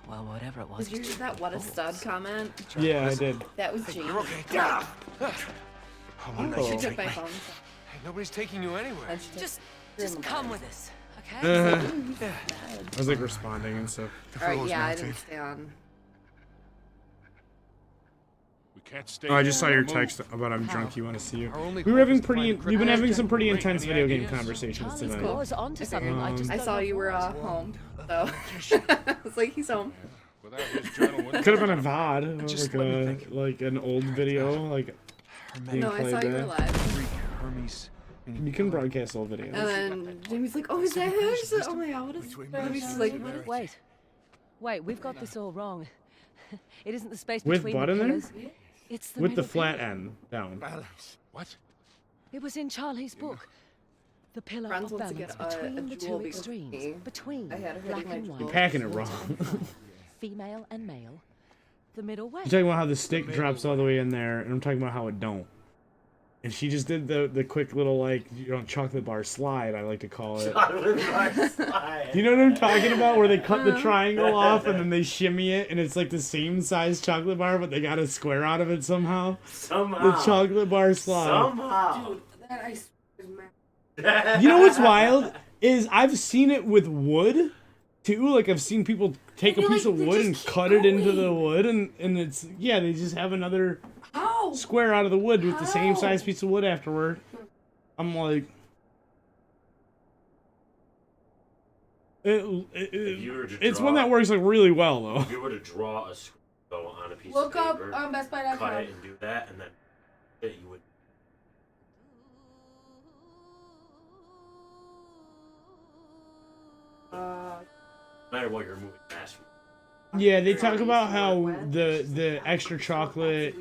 Well, whatever it was. Did you read that what a stud comment? Yeah, I did. That was Jean. You're okay. Yeah. Oh. She took my phone. Hey, nobody's taking you anywhere. Just come with us, okay? I was like responding and stuff. Alright, yeah, I didn't stay on. We can't stay. Oh, I just saw your Move. text about I'm drunk. You want to see you? Our only We were hope having is to find we've been having some pretty Great. intense Any video game ideas? conversations Charlie's tonight. was onto something. I just I don't saw know you were what. home, so I was like, he's home. Without his journal, Could have been a VOD, Just like let me like an old video, like being No, I played saw you were there. live. Greek, Hermes. You can broadcast old videos. And then Jamie's like, oh, is that her? She's like, oh my god, what is that? She's like, Wait, we've got this all wrong. It isn't the space With between butt the in there? pillars. It's the With the middle flat pillar. end down. balance. What? It was in Charlie's book. The pillar Friends of wants to balance get a between the jewel two because extremes. me. Between I had her black hitting my and jewel. You're white. packing it wrong. Female and male. The middle way. You're talking about how the stick drops all the way in there, and I'm talking about how it don't. And she just did the quick little, like, chocolate bar slide, I like to call it. Chocolate bar slide. Do you know what I'm talking about? Where they cut the triangle off and then they shimmy it, and it's like the same size chocolate bar, but they got a square out of it somehow. Somehow. The chocolate bar slide. Somehow. Dude, that ice is mad. You know what's wild? Is I've seen it with wood, too. Like, I've seen people take a piece of wood and cut it into the wood, and it's, yeah, they just have another square out of the wood with the same size piece of wood afterward. I'm like... It's one that works, like, really well, though. If you were to draw a square on a piece Look of up paper, on BestBuy.com. cut it and do that, and then you would... No matter what, you're moving fast. Yeah, they talk about how the extra chocolate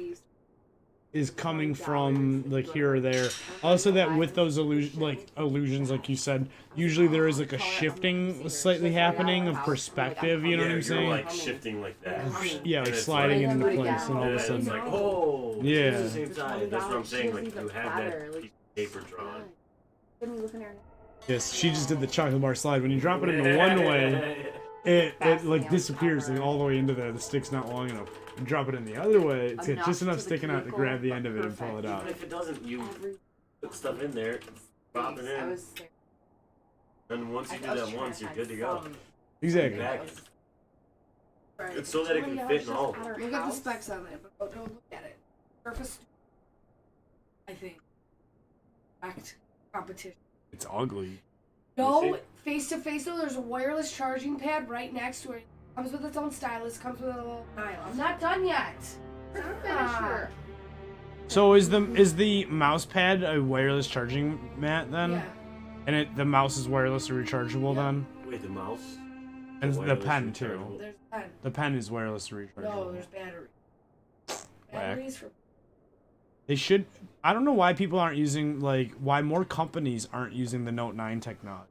is coming from, like, here or there. Also, that with those illusions, like you said, usually there is, like, a shifting slightly happening of perspective, you know what I'm saying? You're, like, shifting like that. Yeah, like sliding it into place, and all of a sudden... It's like, oh! Yeah. It's the same time. That's what I'm saying, like, you have that piece of paper drawn. Yes, she just did the chocolate bar slide. When you drop it in the one way, it like disappears like, all the way into there. The stick's not long enough. You drop it in the other way, it's got just enough sticking out to grab the end of it and pull it out. Even if it doesn't, you put stuff in there, drop it in. And once you do that once, you're good to go. Exactly. It's so that it can fit in all of them. Look at the specs on it, but don't look at it. Surface, I think. Act competition. It's ugly. No, face to face though, there's a wireless charging pad right next to it. Comes with its own stylus, comes with a little dial. I'm not done yet. So is the mouse pad a wireless charging mat then? Yeah. And the mouse is wirelessly rechargeable then? Wait, the mouse? And the pen too. There's a pen. The pen is wirelessly rechargeable. No, there's battery. Batteries for. They should. I don't know why people aren't using, like, why more companies aren't using the Note 9 technology.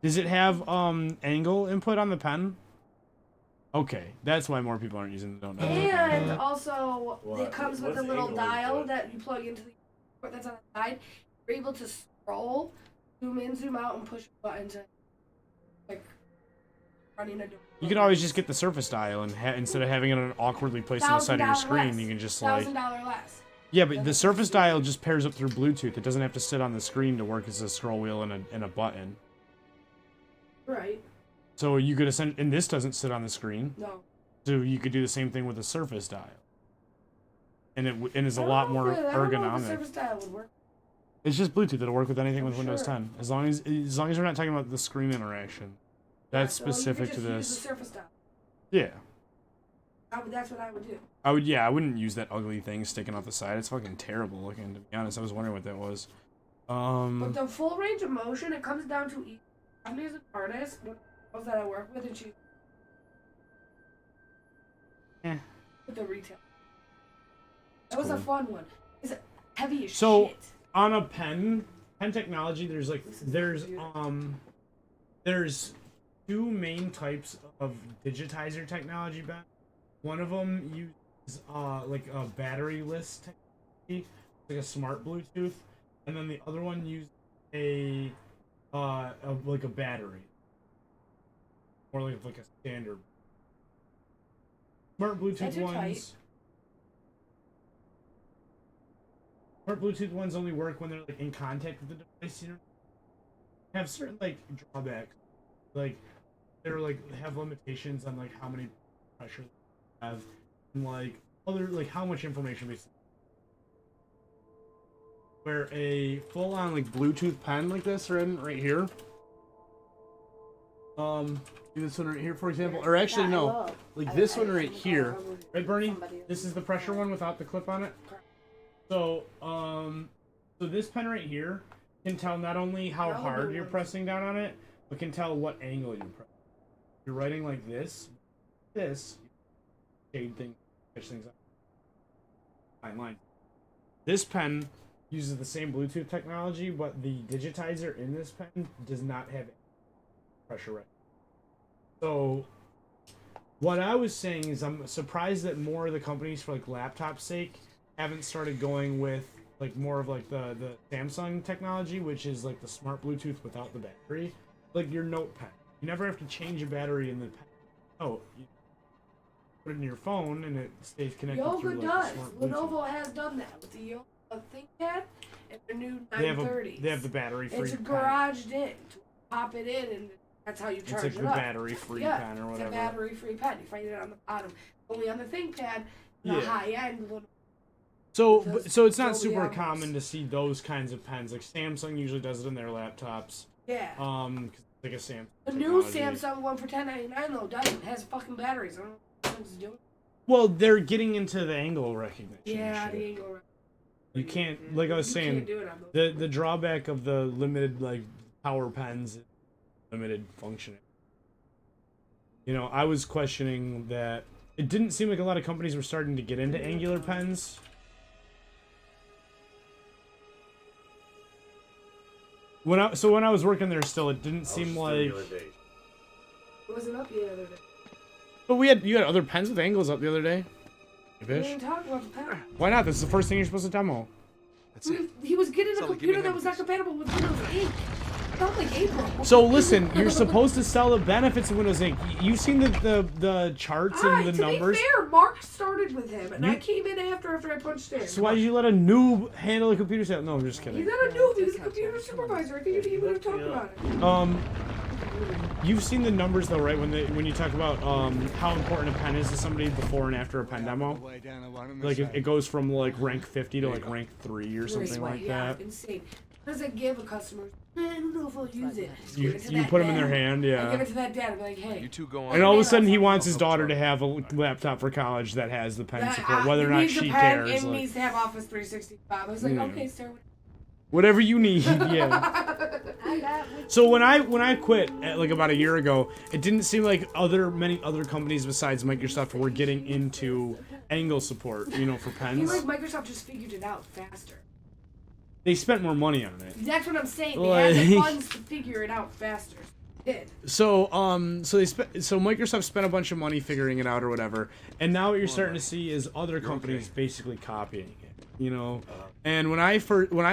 Does it have angle input on the pen? Okay, that's why more people aren't using the Note 9. And also, it comes with a little dial that you plug into the port that's on the side. You're able to scroll, zoom in, zoom out, and push a button to, like, running a door. You can always just get the Surface dial, and instead of having it awkwardly placed on the side of your screen, less. you can just, like... $1,000 less. Yeah, but the Surface dial just pairs up through Bluetooth. It doesn't have to sit on the screen to work as a scroll wheel and a button. Right. So you could and this doesn't sit on the screen. No. So you could do the same thing with a Surface dial. And it's a lot more ergonomic. I don't know if the Surface dial would work. It's just Bluetooth. It'll work with anything with Windows 10. As long as we're not talking about the screen interaction. That's specific to this. Use the Surface dial. Yeah. That's what I would do. I wouldn't use that ugly thing sticking off the side. It's fucking terrible looking, to be honest. I was wondering what that was. But the full range of motion, it comes down to each. I'm an artist, one that I work with, and she. With the retail. That was a fun one. It's heavy as shit. On a pen technology, there's two main types of digitizer technology. One of them uses like a battery-less technology, like a smart Bluetooth, and then the other one uses like a battery, or like a standard. Smart Bluetooth ones only work when they're like in contact with the device. You know, have certain like drawbacks, like they're like have limitations on like how many pressure they have, and like other like how much information they. Where a full-on like Bluetooth pen like this right here. This one right here, for example, or actually no, like this one right here, right, Bernie? This is the pressure one without the clip on it. So, so this pen right here can tell not only how hard you're pressing down on it, but can tell what angle you're pressing. If you're writing like this, shade things, catch things up. Fine line. This pen uses the same Bluetooth technology, but the digitizer in this pen does not have pressure right. So, what I was saying is I'm surprised that more of the companies, for like laptop's sake, haven't started going with like more of like the Samsung technology, which is like the smart Bluetooth without the battery, like your Note pen. You never have to change a battery in the pen. Oh, you put it in your phone and it stays connected through like does. the smart Bluetooth. Lenovo has done that with the Yoga ThinkPad and their new 930s. They have the battery free. It's garaged in. Pop it in and that's how you charge it's like it the up. battery free pen or whatever. It's a battery free pen. You find it on the bottom. Only on the ThinkPad, the high end. So it's not super common to see those kinds of pens. Like Samsung usually does it in their laptops. Yeah. 'Cause it's like a Samsung. The new Samsung one for $10.99 though doesn't. It has fucking batteries. I don't know what it's doing. Well, they're getting into the angle recognition. Yeah, the angle recognition. You can't, like I was saying, the drawback of the limited like power pens is limited functioning. You know, I was questioning that it didn't seem like a lot of companies were starting to get into angular pens. When I was working there still, it didn't seem like. It wasn't up the other day. But you had other pens with angles up the other day. We didn't talk about the pen. Why not? This is the first thing you're supposed to demo. That's it. He was getting a computer that was not compatible with Windows 8. Not like April. So listen, you're supposed to sell the benefits of Windows 8. You've seen the charts and the numbers. To be fair, Mark started with him, and I came in after I punched in. So why did you let a noob handle a computer sale? No, I'm just kidding. He's not a noob. He was a computer supervisor. I figured he would have talked about it. You've seen the numbers though, right? When you talk about how important a pen is to somebody before and after a pen demo, like it goes from like rank 50 to like rank 3 or something like that. Insane. What does it give a customer? I don't know if I'll use it. You put them in their hand, yeah. I give it to that dad and be like, hey. You two go on. And all of a sudden, he wants his daughter to have a laptop for college that has the pen support, whether or not she cares. It needs to have Office 365. I was like, okay, sir. Whatever you need, yeah. So when I quit like about a year ago, it didn't seem like many other companies besides Microsoft were getting into angle support, you know, for pens. I feel like Microsoft just figured it out faster. They spent more money on it. That's what I'm saying. They had the funds to figure it out faster. So Microsoft spent a bunch of money figuring it out or whatever, and now what you're starting to see is other companies basically copying it, you know. And when I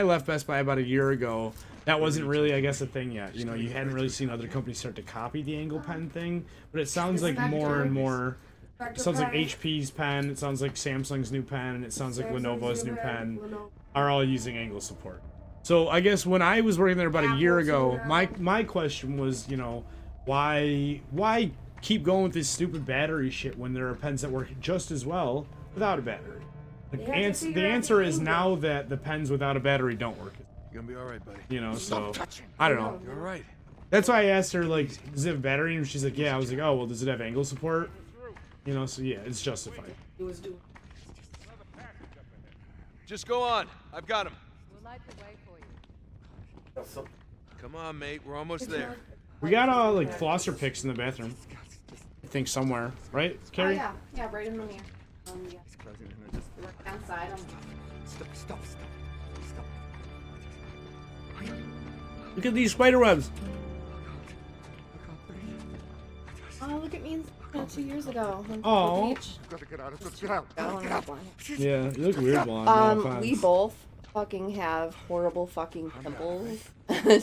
left Best Buy about a year ago, that wasn't really, I guess, a thing yet. You know, you hadn't really seen other companies start to copy the angle pen thing, but it sounds like more and more. It sounds like HP's pen, it sounds like Samsung's new pen, and it sounds like Lenovo's new pen are all using angle support. So I guess when I was working there about a year ago, my question was, you know, why keep going with this stupid battery shit when there are pens that work just as well without a battery? Like, the answer is now that the pens without a battery don't work. You're gonna be all right, buddy. You know, so I don't know. You're all right. That's why I asked her, like, does it have a battery? And she's like, yeah. I was like, oh, well, does it have angle support? You know, so yeah, it's justified. Just go on. I've got him. We'll light the way for you. Come on, mate. We're almost there. We got like flosser picks in the bathroom. I think somewhere, right, Carrie? Oh, yeah, right in the mirror. Yeah. Work outside. Stop. Look at these spider webs. Oh, look at me 2 years ago. Oh. Gotta get out of this. Get out. Yeah, you look weird blonde. We both fucking have horrible fucking pimples.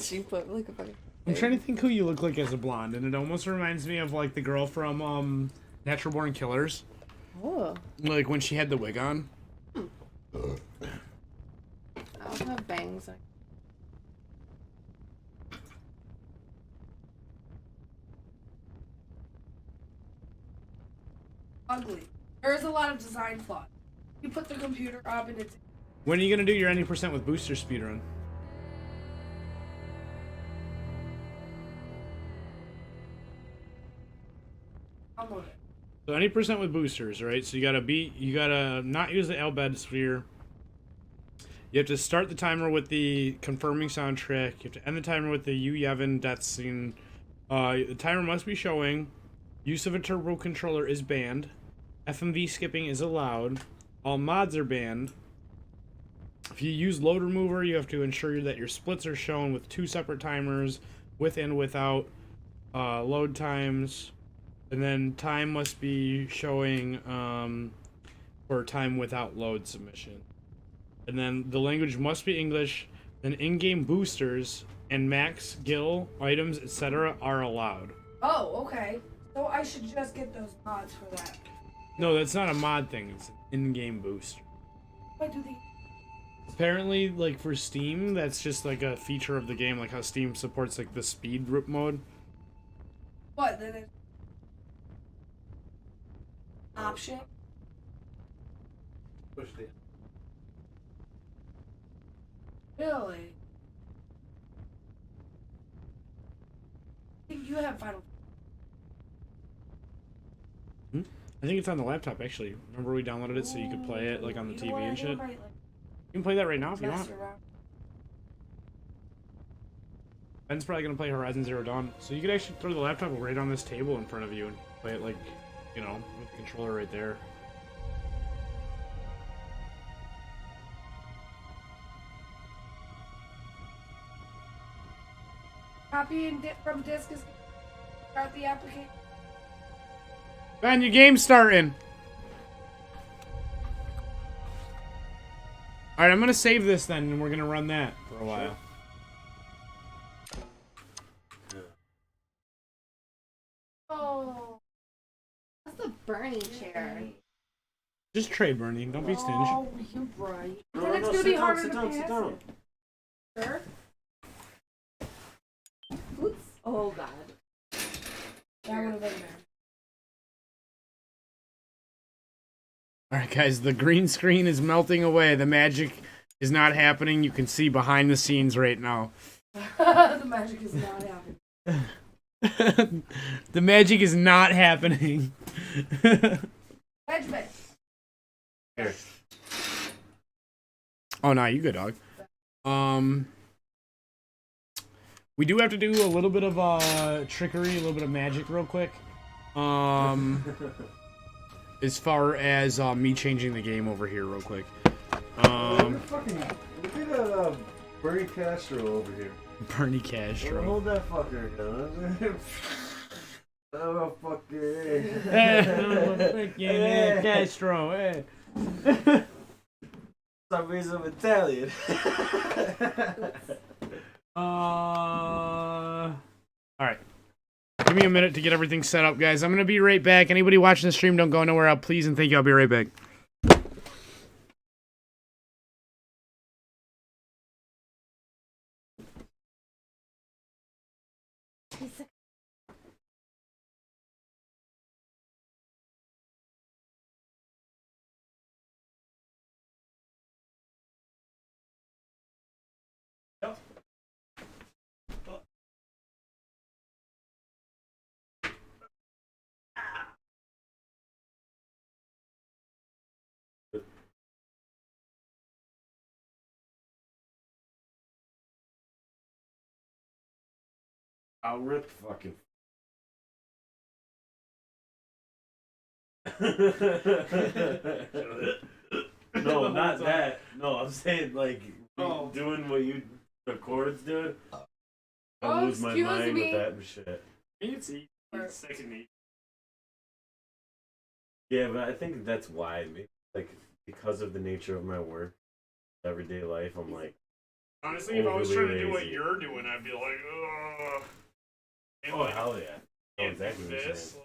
She put like a fucking. I'm trying to think who you look like as a blonde, and it almost reminds me of like the girl from Natural Born Killers. Oh. Like when she had the wig on. I don't have bangs. Ugly. There's a lot of design flaws. You put the computer up and it's. When are you gonna do your 90% with booster speedrun? So 90% with boosters, right? So you gotta not use the L-bed sphere. You have to start the timer with the confirming soundtrack. You have to end the timer with the Yevon death scene. The timer must be showing. Use of a turbo controller is banned. FMV skipping is allowed. All mods are banned. If you use load remover, you have to ensure that your splits are shown with 2 separate timers, with and without load times. And then time must be showing for time without load submission. And then the language must be English. Then in-game boosters and max gil items, etc. are allowed. Oh, okay. So I should just get those mods for that. No, that's not a mod thing. It's an in-game booster. What do they? Apparently, like for Steam, that's just like a feature of the game, like how Steam supports like the speed rip mode. What? Then it's option. Push the. Really? I think you have Final. I think it's on the laptop actually. Remember we downloaded it so you could play it like on the TV and shit? You can play that right now if you want. Ben's probably gonna play Horizon Zero Dawn, so you could actually throw the laptop right on this table in front of you and play it like, you know, with the controller right there. Copy and from disk is start the application. Ben, your game's starting. Alright, I'm gonna save this then, and we're gonna run that for a while. Oh, that's the Bernie chair. Just trade, Bernie. Don't be stingy. Oh, you're right. No, Then it's no, gonna sit be down, harder sit to down, pass sit down. it. Sure. Oops. Oh God. That would have been bad. Alright guys, the green screen is melting away. The magic is not happening. You can see behind the scenes right now. The magic is not happening. The magic is not happening. Magic. Here. Oh, no, you good, dog. We do have to do a little bit of trickery, a little bit of magic real quick. As far as me changing the game over here real quick. Look at that Bernie Castro over here. Bernie Castro. Hold that fucker down. Oh, fucker. Hey, Castro, hey. Some reason I'm Italian. Alright. Give me a minute to get everything set up, guys. I'm gonna be right back. Anybody watching the stream, don't go nowhere out, please, and thank you. I'll be right back. I'll rip fucking. No, not that. No, I'm saying like doing what you the chords doing. I lose my mind with that shit. It's second nature. Yeah, but I think that's why, like, because of the nature of my work, everyday life, I'm like. Honestly, if I was trying to do what you're doing, I'd be like, ugh. Oh, hell yeah. I know exactly what you're saying.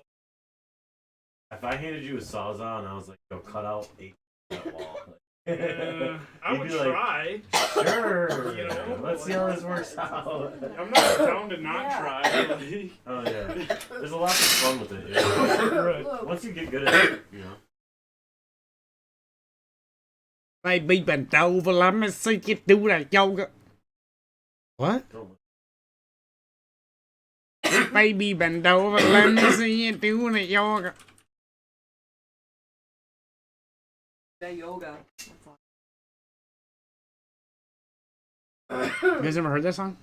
If I handed you a Sawzall and I was like, yo, cut out 8 that wall. I would try. Sure. You know, let's see how this works out. I'm not down to not try. Like. Oh, yeah. There's a lot of fun with it. Right. Once you get good at it, you know. Baby bend over, let me see you do that yoga. What? Baby bend over, let me see you do that yoga. That yoga. You guys ever heard that song?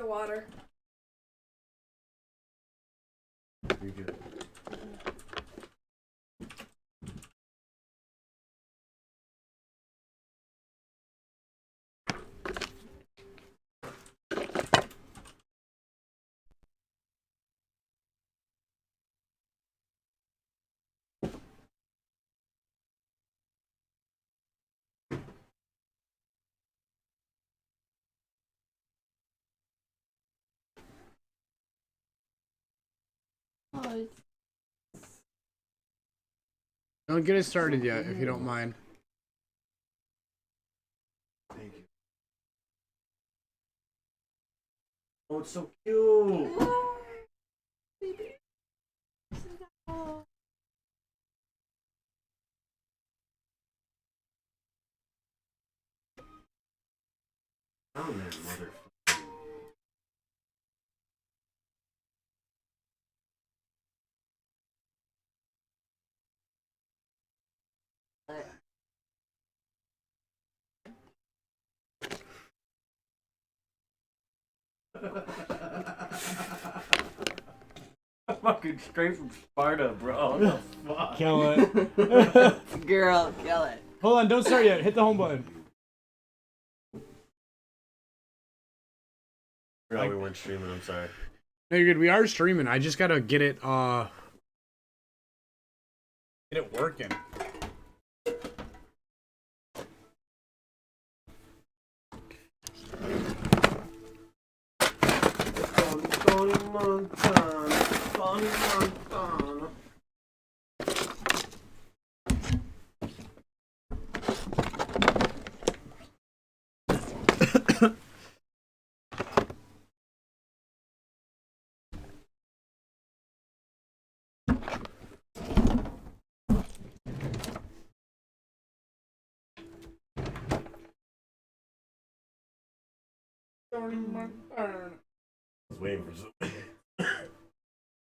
The water. You're good. Oh, Don't get it started yet, if you don't mind. Thank you. Oh, it's so cute. Found that mother. Fucking straight from Sparta, bro. What the fuck? Kill it. Girl, kill it. Hold on, don't start yet. Hit the home button. No, we weren't streaming. I'm sorry. No, you're good. We are streaming. I just gotta get it working. Tony Montana. Tony Montana. I was waiting for something.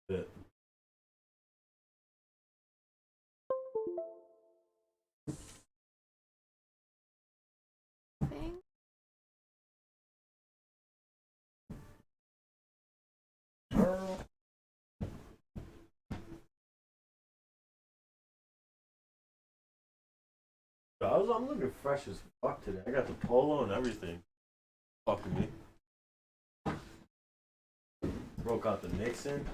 Bit. I'm looking fresh as fuck today. I got the polo and everything. Fucking me. Broke out the Nixon.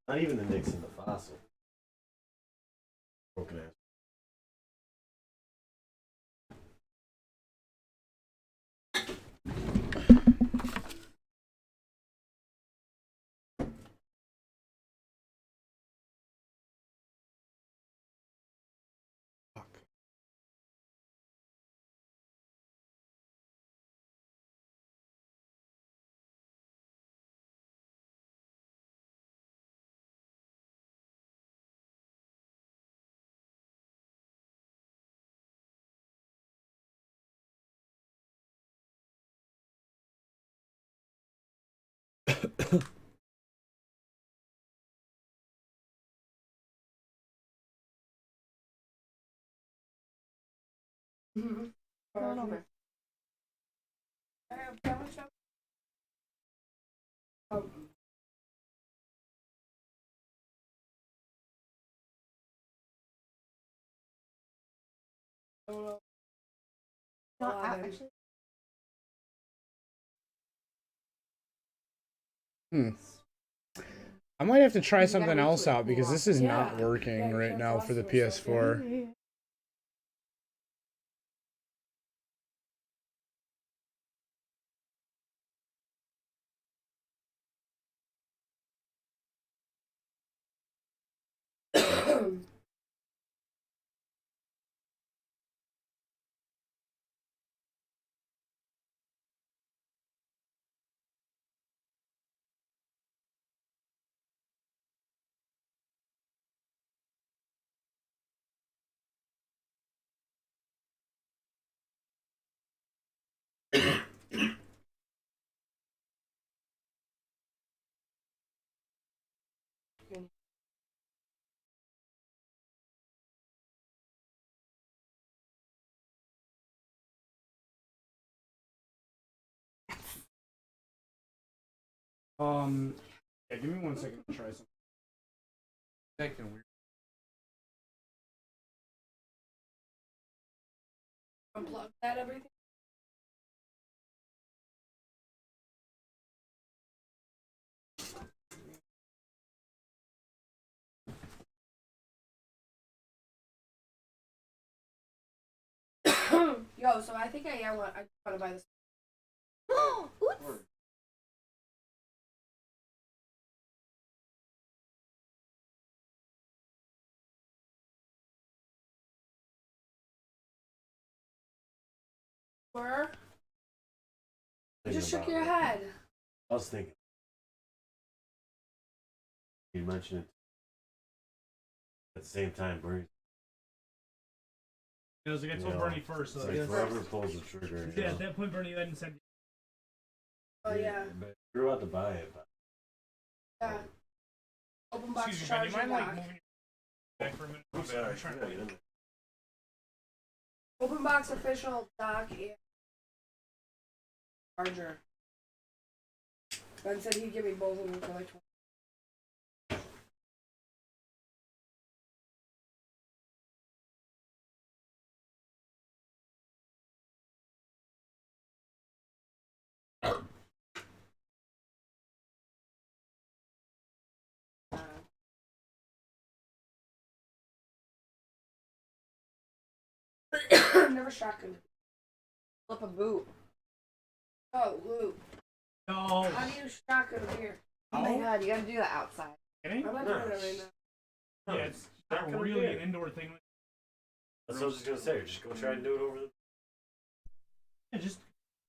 Not even the Nixon, the fossil. Broken ass. Come on over. no, actually. I might have to try something else out because this is not working right now for the PS4. Yeah, give me 1 second to try something. Second weird. Unplug that everything. Yo, so I think I want to buy this. Oops. Where? You just shook Thinking your about it. head. I was thinking. You mentioned it. At the same time, Bernie. It was like I told Bernie first. So It's like whoever pulls the trigger. Yeah, at that point, Bernie hadn't said. Oh yeah. But you're about to buy it. But... Yeah. Open box Excuse me, man, you charging mind like dock. moving your back for a minute? I'm sorry. I'm trying to get in there. Open box official dock and charger. Ben said he'd give me both of them for like 20. Never shotgun. Flip a boot. Oh, Luke. No. How do you shotgun a beer? Oh my god, you gotta do that outside. Kidding? I'm not doing it right now. Yeah, it's not really an indoor thing. That's what I was just gonna say. Just go try and do it over the. Yeah, just.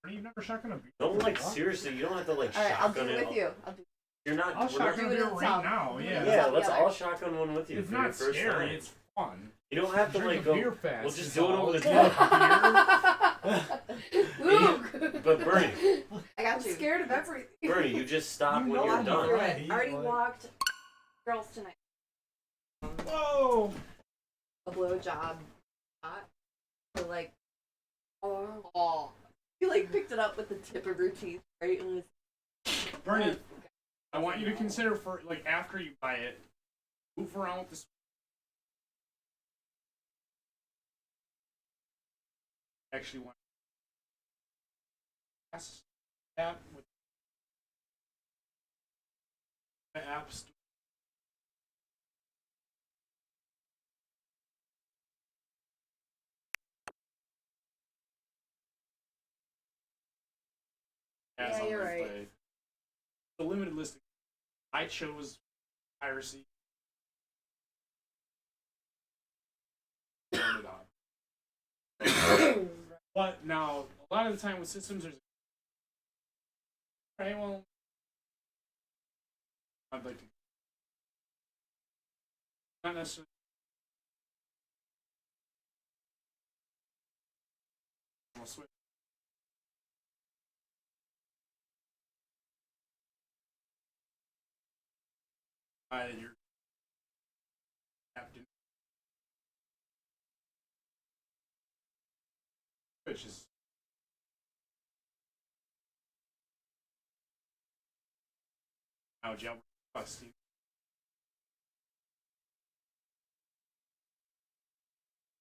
You've never shotgun a beer? Don't like seriously. You don't have to like Alright, I'll do shotgun it it. with you. I'll do You're not. I'll we're not shotgun a beer right now. Yeah. Yeah, let's all shotgun one with you. It's for not your first scary. time. It's fun. You don't have to Drink like a go. beer fast. We'll just is do it all. over the Luke! But Bernie, I got I'm you. scared of everything. Bernie, you just stop when you're I'll done. do it. I already walked girls tonight. Whoa! A blowjob. So like, oh, you like picked it up with the tip of your teeth, right? And was, Bernie, I want you to consider for like after you buy it, move around with this. Actually, want app with the app store. Yeah, you're right. Play. The limited list. I chose piracy. Turned it on. But now, a lot of the time with systems, there's. Okay, well, I'd like to. Not necessarily. I'll switch. Your captain, which is now jailbreak busting.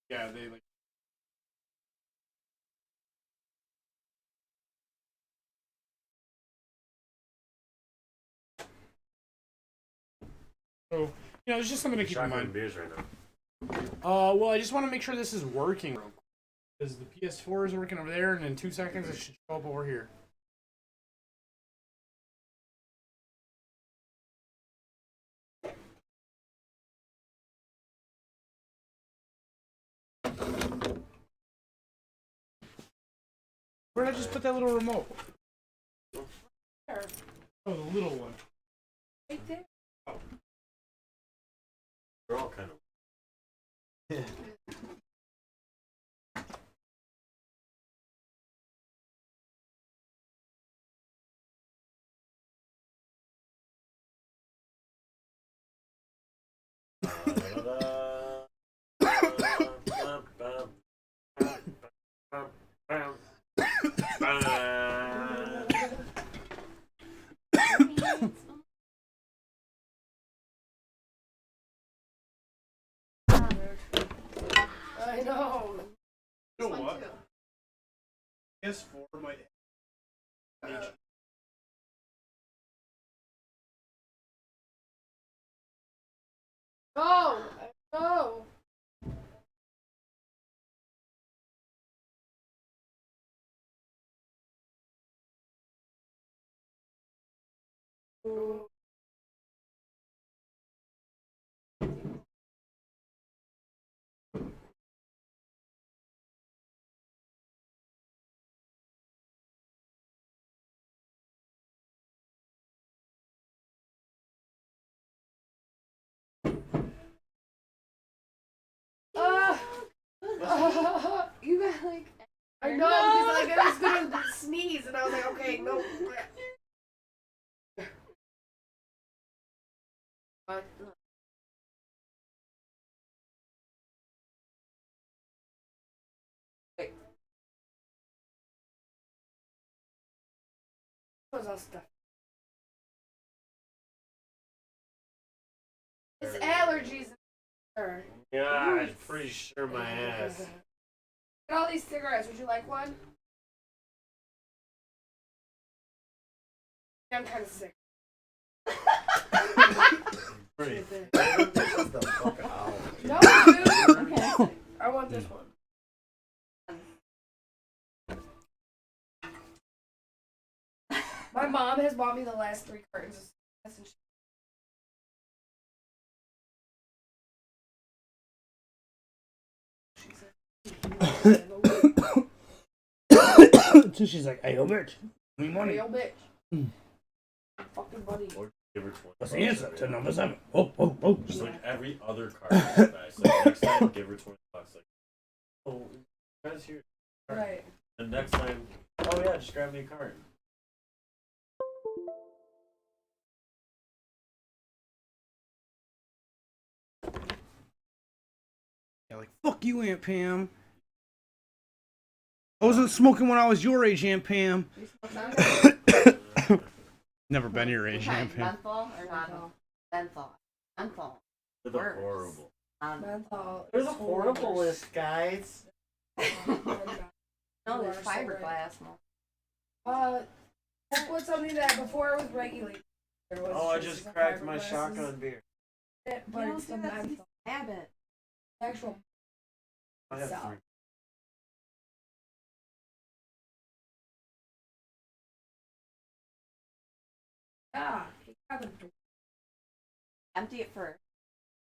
Yeah, they like. So, you know, it's just something to keep in mind. Beers right now. Well, I just want to make sure this is working. Because the PS4 is working over there, and in 2 seconds it should show up over here. Where did I just put that little remote? There. Oh, the little one. Right there. Oh. They're all kind of. Yeah. I know. You know what? PS4 might have No! No! You got like. I know, because like, I was gonna sneeze, and I was like, okay, no. Wait. What was all stuff? It's allergies. Yeah, I'm pretty sure my ass. Look at all these cigarettes. Would you like one? I'm kind of sick. Pretty. No, dude. Okay. I want this one. My mom has bought me the last 3 cartons of cigarettes, and So she's like, "Hey, yo, bitch, give me money." Hey, yo, bitch. Fucking buddy. Or give her 20. What's the answer to number 7? Oh, oh, oh. Just like every other card. So next time, give her $20. Like, oh, guys here. Right. And next time, oh yeah, just grab me a card. Yeah, like, fuck you, Aunt Pam. I wasn't smoking when I was your age, Aunt Pam. Never been your age, Aunt Pam. Menthol or not? Menthol. Menthol. They're horrible. Menthol. There's a horrible list, guys. No, there's fiberglass. That was something that before it was regulated. There was Oh, I just the cracked my fiberglasses. shotgun beer. But it's the menthol. Habit. Actual. I have So. 3. Yeah. You got the door. Empty it first.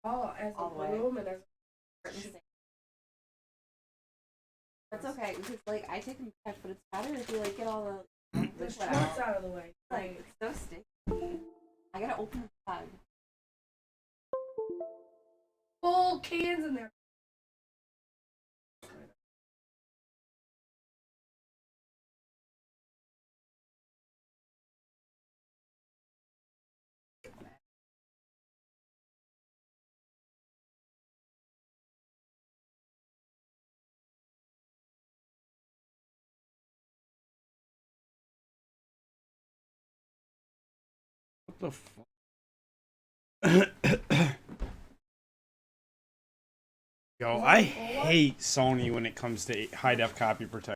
Oh, as All the a way. room and as That's okay because like I take them back, but it's better if you like get all the the liquid schmutz out of the way. Like it's so sticky. I gotta open the bag. Full cans in there. What the fuck? Yo, I hate Sony when it comes to high def copy protection.